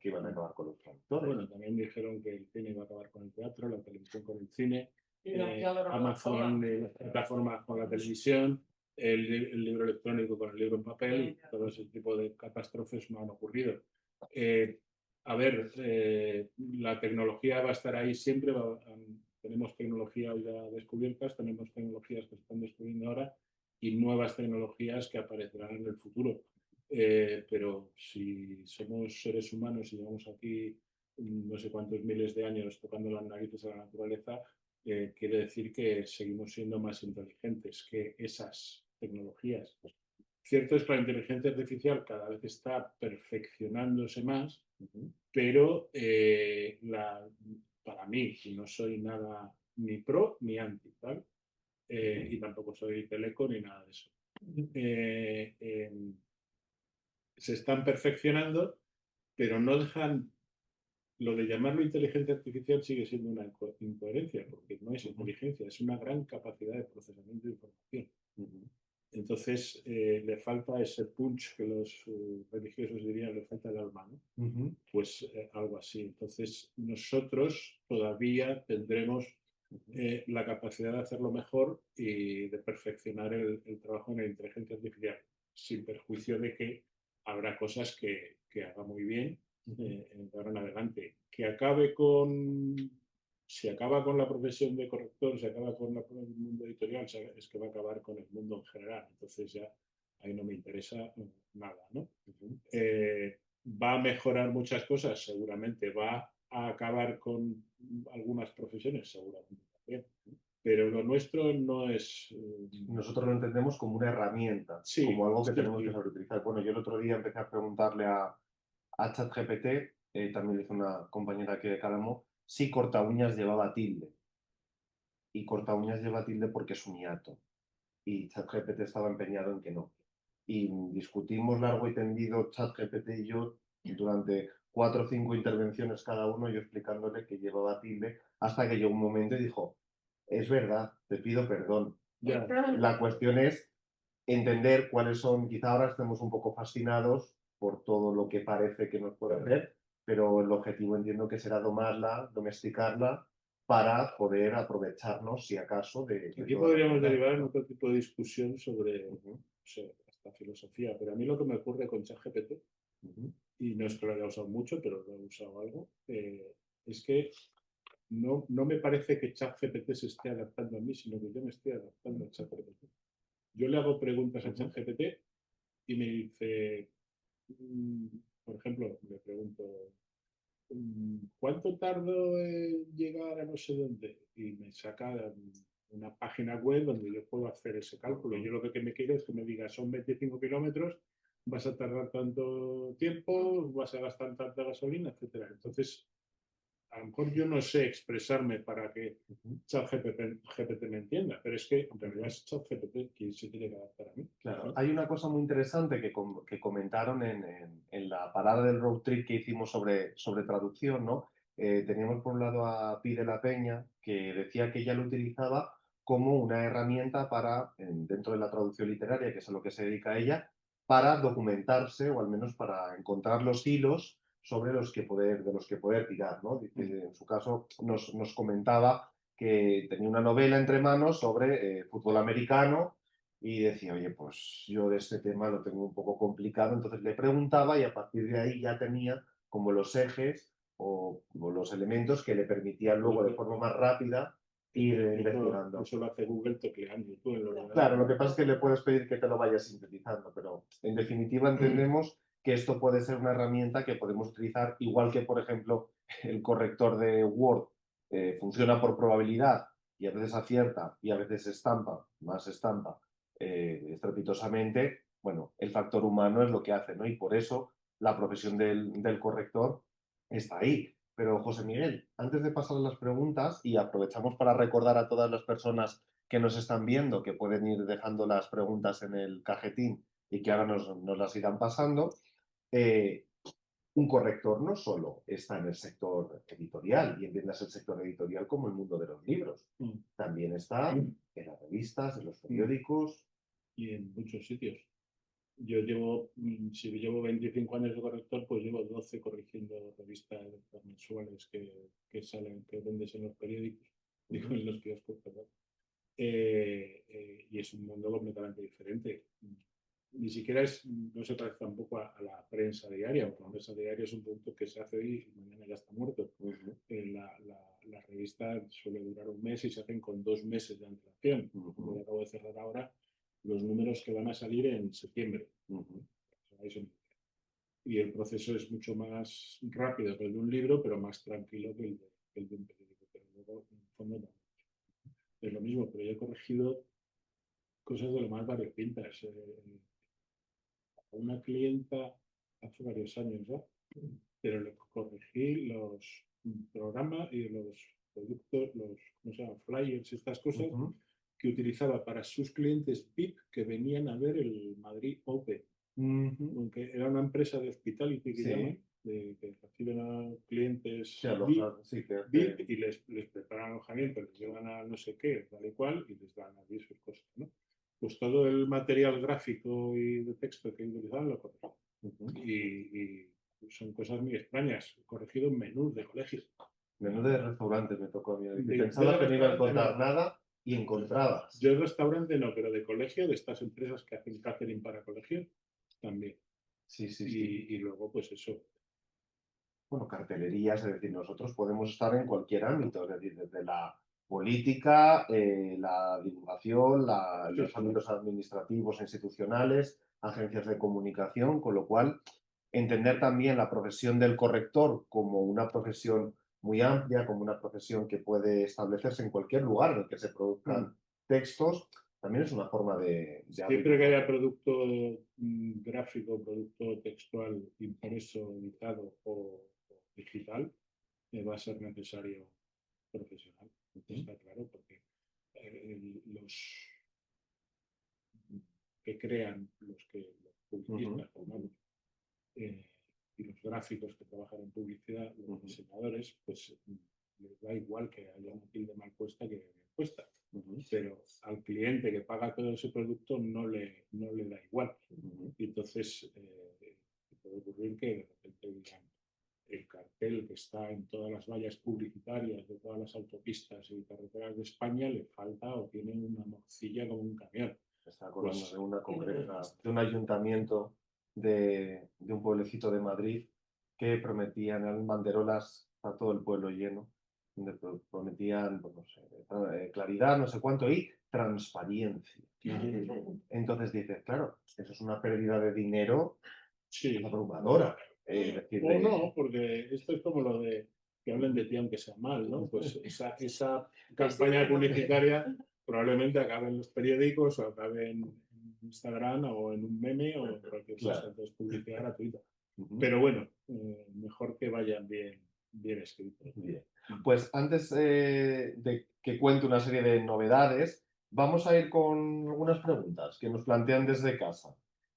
iban a acabar con los traductores. Bueno, también dijeron que el cine iba a acabar con el teatro, la televisión con el cine, Y Amazon, las plataformas con la televisión, el libro electrónico con el libro en papel, todo ese tipo de catástrofes no han ocurrido. A ver, la tecnología va a estar ahí siempre, tenemos tecnologías ya descubiertas, tenemos tecnologías que se están descubriendo ahora y nuevas tecnologías que aparecerán en el futuro. Pero si somos seres humanos y llevamos aquí no sé cuántos miles de años tocando las narices a la naturaleza, quiere decir que seguimos siendo más inteligentes que esas tecnologías. Cierto es que la inteligencia artificial cada vez está perfeccionándose más, pero para mí, y no soy nada ni pro ni anti, ¿vale? Y tampoco soy teleco ni nada de eso. Se están perfeccionando, pero no dejan. Lo de llamarlo inteligencia artificial sigue siendo una incoherencia, porque no es inteligencia, es una gran capacidad de procesamiento de información. Entonces, le falta ese punch que los religiosos dirían, le falta el alma, ¿no? Pues algo así. Entonces, nosotros todavía tendremos la capacidad de hacerlo mejor y de perfeccionar el trabajo en la inteligencia artificial, sin perjuicio de que habrá cosas que haga muy bien de ahora en adelante. Si acaba con la profesión de corrector, si acaba con el mundo editorial, es que va a acabar con el mundo en general. Entonces ya ahí no me interesa nada, ¿no? ¿Va a mejorar muchas cosas? Seguramente. ¿Va a acabar con algunas profesiones? Seguramente también. Pero lo nuestro no es... Nosotros lo entendemos como una herramienta, Sí, como algo que sí, tenemos sí. que saber utilizar. Bueno, yo el otro día empecé a preguntarle a ChatGPT, también le hizo una compañera aquí de Calamo, si corta uñas llevaba tilde. Y corta uñas lleva tilde porque es un hiato. Y ChatGPT estaba empeñado en que no. Y discutimos largo y tendido ChatGPT y yo durante 4 o 5 intervenciones cada uno, yo explicándole que llevaba tilde, hasta que llegó un momento y dijo, es verdad, te pido perdón. Ya. La cuestión es entender cuáles son, quizá ahora estemos un poco fascinados por todo lo que parece que nos puede hacer, pero el objetivo entiendo que será domarla, domesticarla, para poder aprovecharnos, si acaso, de Aquí todas las podríamos bondades, derivar en ¿no? otro tipo de discusión sobre, Ujú, no sé, hasta filosofía, pero a mí lo que me ocurre con ChatGPT, ujú, y no es que lo haya usado mucho, pero lo he usado algo, es que no me parece que ChatGPT se esté adaptando a mí, sino que yo me estoy adaptando a ChatGPT. Yo le hago preguntas a ujú, ChatGPT y me dice, mm, por ejemplo, le pregunto, ¿cuánto tardo en llegar a no sé dónde? Y me saca una página web donde yo puedo hacer ese cálculo. Yo lo que me quiero es que me diga, son 25 kilómetros, vas a tardar tanto tiempo, vas a gastar tanta gasolina, etcétera. Entonces, a lo mejor yo no sé expresarme para que ujú. ChatGPT me entienda, pero es que en realidad es ChatGPT quien se tiene que adaptar a mí. Claro, hay una cosa muy interesante que comentaron en la parada del road trip que hicimos sobre traducción, ¿no? Teníamos por un lado a Pi de la Peña, que decía que ella lo utilizaba como una herramienta para, dentro de la traducción literaria, que es a lo que se dedica ella, para documentarse o al menos para encontrar los hilos sobre de los que poder tirar, ¿no? Dice, en su caso nos comentaba que tenía una novela entre manos sobre fútbol americano y decía, oye, pues yo de este tema lo tengo un poco complicado, entonces le preguntaba y a partir de ahí ya tenía como los ejes o los elementos que le permitían luego de forma más rápida ir investigando. Eso lo hace Google tecleando tú en el ordenador. Claro, lo que pasa es que le puedes pedir que te lo vaya sintetizando, pero en definitiva entendemos que esto puede ser una herramienta que podemos utilizar, igual que, por ejemplo, el corrector de Word funciona por probabilidad y a veces acierta y a veces estampa estrepitosamente. Bueno, el factor humano es lo que hace, ¿no? Y por eso la profesión del corrector está ahí. Pero, José Miguel, antes de pasar a las preguntas, y aprovechamos para recordar a todas las personas que nos están viendo, que pueden ir dejando las preguntas en el cajetín y que ahora nos las irán pasando, eh, un corrector no solo está en el sector editorial, y entiendas el sector editorial como el mundo de los libros, Mm. también está en las revistas, en los periódicos. Y en muchos sitios. Yo llevo, si llevo 25 años de corrector, pues llevo 12 corrigiendo revistas mensuales que salen, que vendes en los periódicos, digo, en los kioscos, perdón. Y es un mundo completamente diferente. Ni siquiera no se parece tampoco a la prensa diaria, porque la prensa diaria es un producto que se hace hoy y mañana ya está muerto. La revista suele durar un mes y se hacen con 2 meses de antelación. Yo acabo de cerrar ahora los números que van a salir en septiembre. Y el proceso es mucho más rápido que el de un libro, pero más tranquilo que el de un periódico. Pero luego, en el fondo, no. Es lo mismo, pero yo he corregido cosas de lo más variopintas. A una clienta hace varios años ya, pero le corregí los programas y los productos, los ¿cómo se llama? Flyers y estas cosas que utilizaba para sus clientes VIP que venían a ver el Madrid Open. Aunque era una empresa de hospitality que llaman, que reciben a clientes VIP y les preparan alojamiento, les llevan a no sé qué, tal y cual, y les dan allí sus cosas, ¿no? Pues todo el material gráfico y de texto que utilizaban lo corregí. Y son cosas muy extrañas. He corregido menús de colegios. Menú de restaurante me tocó a mí. De Pensaba que no iba a restaurante encontrar no. nada y encontrabas. Yo de restaurante no, pero de colegio, de estas empresas que hacen catering para colegios, también. Sí. Y luego, pues eso. Bueno, cartelerías, es decir, nosotros podemos estar en cualquier ámbito, es decir, desde la política, la divulgación, los ámbitos administrativos e institucionales, agencias de comunicación, con lo cual entender también la profesión del corrector como una profesión muy amplia, como una profesión que puede establecerse en cualquier lugar en el que se produzcan textos, también es una forma de Siempre que haya producto gráfico, producto textual, impreso, editado o digital, va a ser necesario profesional. Está claro, porque los que crean, los publicistas, formamos, y los gráficos que trabajan en publicidad, los diseñadores, pues les da igual que haya una tilde mal puesta que bien puesta. Pero al cliente que paga todo ese producto no le da igual. Y entonces, el ocurrir que de repente digan el cartel que está en todas las vallas publicitarias de todas las autopistas y carreteras de España le falta o tiene una morcilla como un camión. Me está acordando Pues, de una concreta, de un ayuntamiento de un pueblecito de Madrid que prometían, eran banderolas a todo el pueblo lleno, donde prometían, pues, no sé, claridad, no sé cuánto, y transparencia. Entonces dices, claro, eso es una pérdida de dinero Sí. abrumadora. Es decir, O no, porque esto es como lo de que hablen de ti aunque sea mal, ¿no? Pues esa campaña publicitaria probablemente acabe en los periódicos o acabe en Instagram o en un meme o en cualquier cosa. Claro. Entonces, publicidad gratuita. Ujú. Pero bueno, mejor que vayan bien escritos. Bien. Pues antes de que cuente una serie de novedades, vamos a ir con algunas preguntas que nos plantean desde casa.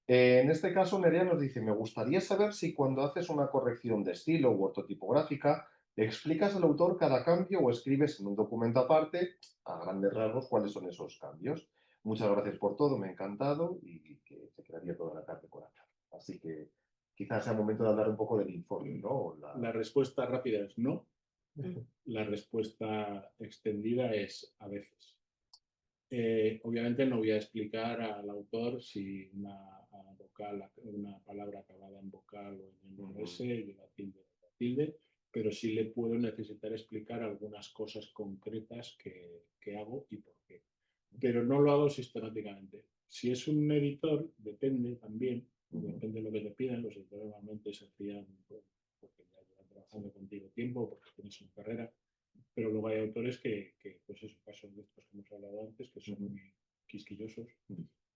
En este caso, Nerea nos dice, me gustaría saber si cuando haces una corrección de estilo u ortotipográfica, explicas al autor cada cambio o escribes en un documento aparte, a grandes rasgos, cuáles son esos cambios. Muchas gracias por todo, me ha encantado y que se quedaría toda la tarde con acá. Así que quizás sea momento de hablar un poco del informe, ¿no? La respuesta rápida es no. La respuesta extendida es a veces. Obviamente no voy a explicar al autor si una palabra acabada en vocal o en s lleva tilde o no tilde, pero sí le puedo necesitar explicar algunas cosas concretas que hago y por qué. Pero no lo hago sistemáticamente. Si es un editor, depende también, depende de lo que te pidan. Los editores normalmente se hacían porque ya llevan trabajando contigo tiempo, porque tienes una carrera. Pero luego hay autores que pues eso, casos de estos que hemos hablado antes, que son muy quisquillosos.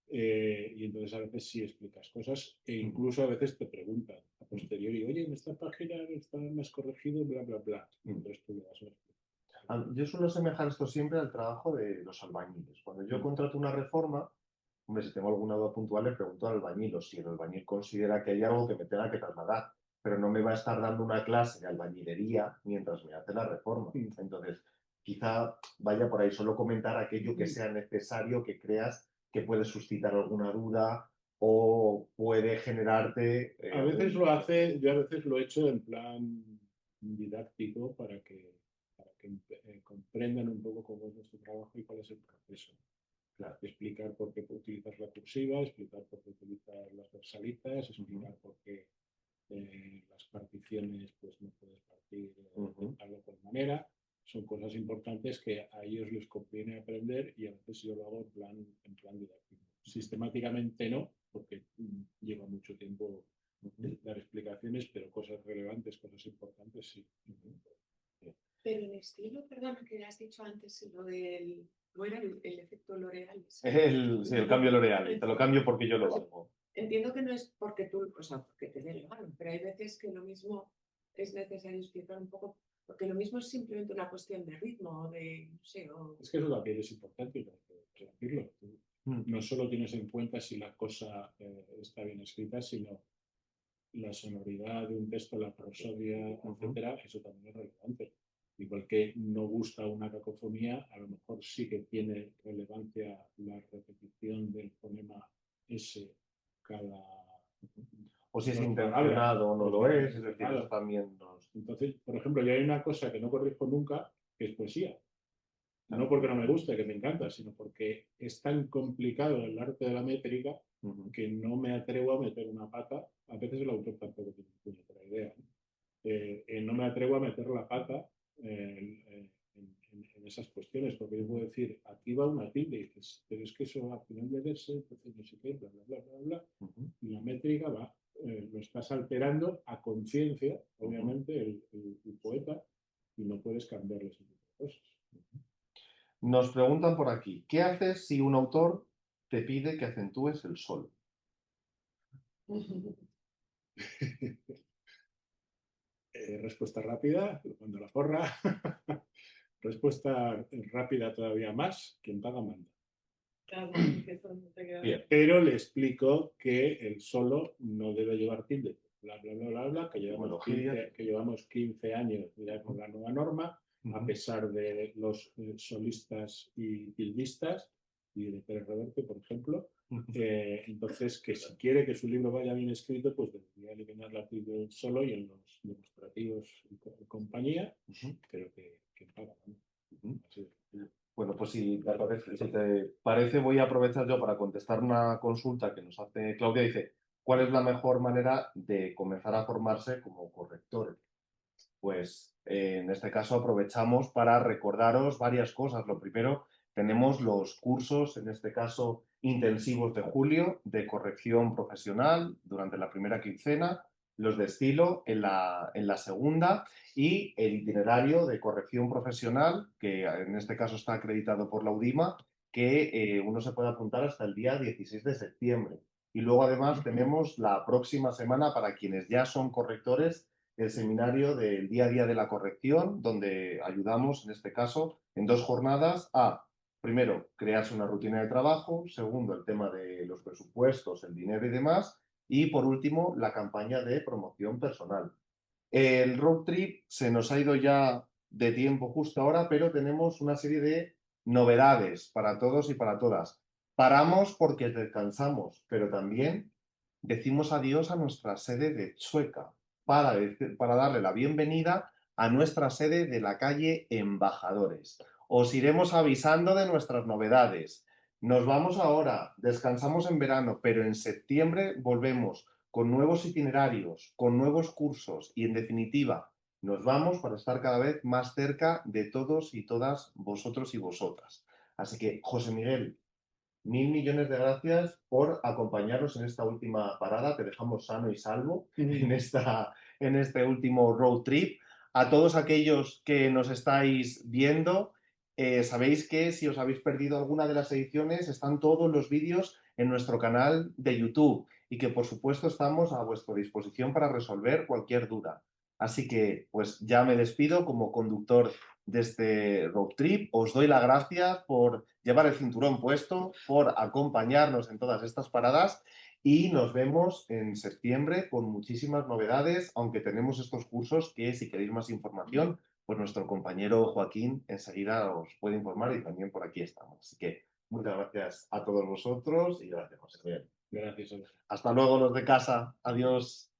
Y entonces a veces sí explicas cosas e incluso a veces te preguntan a posteriori, oye, en esta página me has corregido, bla, bla, bla. Y entonces tú le das una explicación. Yo suelo asemejar esto siempre al trabajo de los albañiles. Cuando yo contrato una reforma, hombre, si tengo alguna duda puntual, le pregunto al albañil, o si el albañil considera que hay algo que me tenga que trasladar, pero no me va a estar dando una clase de albañilería mientras me hace la reforma. Entonces, quizá vaya por ahí solo comentar aquello que sea necesario, que creas que puede suscitar alguna duda o puede generarte... A veces lo hace, yo a veces lo he hecho en plan didáctico para que comprendan un poco cómo es nuestro trabajo y cuál es el proceso. Claro, explicar por qué utilizas la cursiva, explicar por qué utilizas las versalitas, explicar por qué las particiones pues no puedes partir de tal o cual manera. Son cosas importantes que a ellos les conviene aprender y a veces yo lo hago en plan didáctico. Sistemáticamente no, porque lleva mucho tiempo dar explicaciones, pero cosas relevantes, cosas importantes, sí. Pero en estilo, perdona, que has dicho antes lo del... ¿No era el efecto L'Oreal? Sí, el cambio L'Oreal. Te lo cambio porque yo lo hago. Entiendo que no es porque tú, o sea, porque te dé la gana, pero hay veces que lo mismo es necesario explicar un poco, porque lo mismo es simplemente una cuestión de ritmo o de, no sé, o... Es que eso también es importante, decirlo. No solo tienes en cuenta si la cosa está bien escrita, sino la sonoridad de un texto, la prosodia, etcétera, eso también es relevante. Igual que no gusta una cacofonía, a lo mejor sí que tiene relevancia la repetición del fonema S cada... O si es intencionado o no lo es decir, eso también nos... Entonces, por ejemplo, yo hay una cosa que no corrijo nunca, que es poesía. No porque no me guste, que me encanta, sino porque es tan complicado el arte de la métrica que no me atrevo a meter una pata. A veces el autor tampoco tiene puñetera idea. No me atrevo a meter la pata en esas cuestiones, porque yo puedo decir, aquí va una tilde, y dices, pero es que eso al final de verse, entonces no sé qué, bla, bla, bla, bla, bla. Y la métrica va, lo estás alterando a conciencia, obviamente, el poeta, y no puedes cambiarle ese tipo de cosas. Nos preguntan por aquí, ¿qué haces si un autor te pide que acentúes el sol? Respuesta rápida, cuando la porra. Respuesta rápida todavía más, quien paga manda. Claro, Bien. Pero le explico que el solo no debe llevar tilde, bla, bla, bla, bla, bla, que llevamos 15 años ya con la nueva norma, a pesar de los solistas y tildistas, y de Pérez Reverte, por ejemplo. Entonces, que si quiere que su libro vaya bien escrito, pues debería eliminar la tilde del solo y en los demostrativos y compañía, pero que paga, ¿no? Así. Bueno, pues si te parece, voy a aprovechar yo para contestar una consulta que nos hace Claudia. Dice, ¿cuál es la mejor manera de comenzar a formarse como correctores? Pues en este caso aprovechamos para recordaros varias cosas. Lo primero, tenemos los cursos, en este caso intensivos de julio, de corrección profesional durante la primera quincena, los de estilo en la segunda y el itinerario de corrección profesional, que en este caso está acreditado por la UDIMA, que uno se puede apuntar hasta el día 16 de septiembre. Y luego además tenemos la próxima semana para quienes ya son correctores, el seminario del día a día de la corrección, donde ayudamos, en este caso, en 2 jornadas a, primero, crearse una rutina de trabajo, segundo, el tema de los presupuestos, el dinero y demás, y por último, la campaña de promoción personal. El road trip se nos ha ido ya de tiempo justo ahora, pero tenemos una serie de novedades para todos y para todas. Paramos porque descansamos, pero también decimos adiós a nuestra sede de Chueca para darle la bienvenida a nuestra sede de la calle Embajadores. Os iremos avisando de nuestras novedades. Nos vamos ahora, descansamos en verano, pero en septiembre volvemos con nuevos itinerarios, con nuevos cursos y, en definitiva, nos vamos para estar cada vez más cerca de todos y todas vosotros y vosotras. Así que, José Miguel, 1000 millones de gracias por acompañarnos en esta última parada. Te dejamos sano y salvo en este último road trip. A todos aquellos que nos estáis viendo, sabéis que si os habéis perdido alguna de las ediciones, están todos los vídeos en nuestro canal de YouTube y que, por supuesto, estamos a vuestra disposición para resolver cualquier duda. Así que, pues ya me despido como conductor de este road trip. Os doy las gracias por llevar el cinturón puesto, por acompañarnos en todas estas paradas y nos vemos en septiembre con muchísimas novedades, aunque tenemos estos cursos que, si queréis más información, pues nuestro compañero Joaquín enseguida os puede informar y también por aquí estamos. Así que muchas gracias a todos vosotros y gracias, José Miguel. Gracias. Hasta luego, los de casa. Adiós.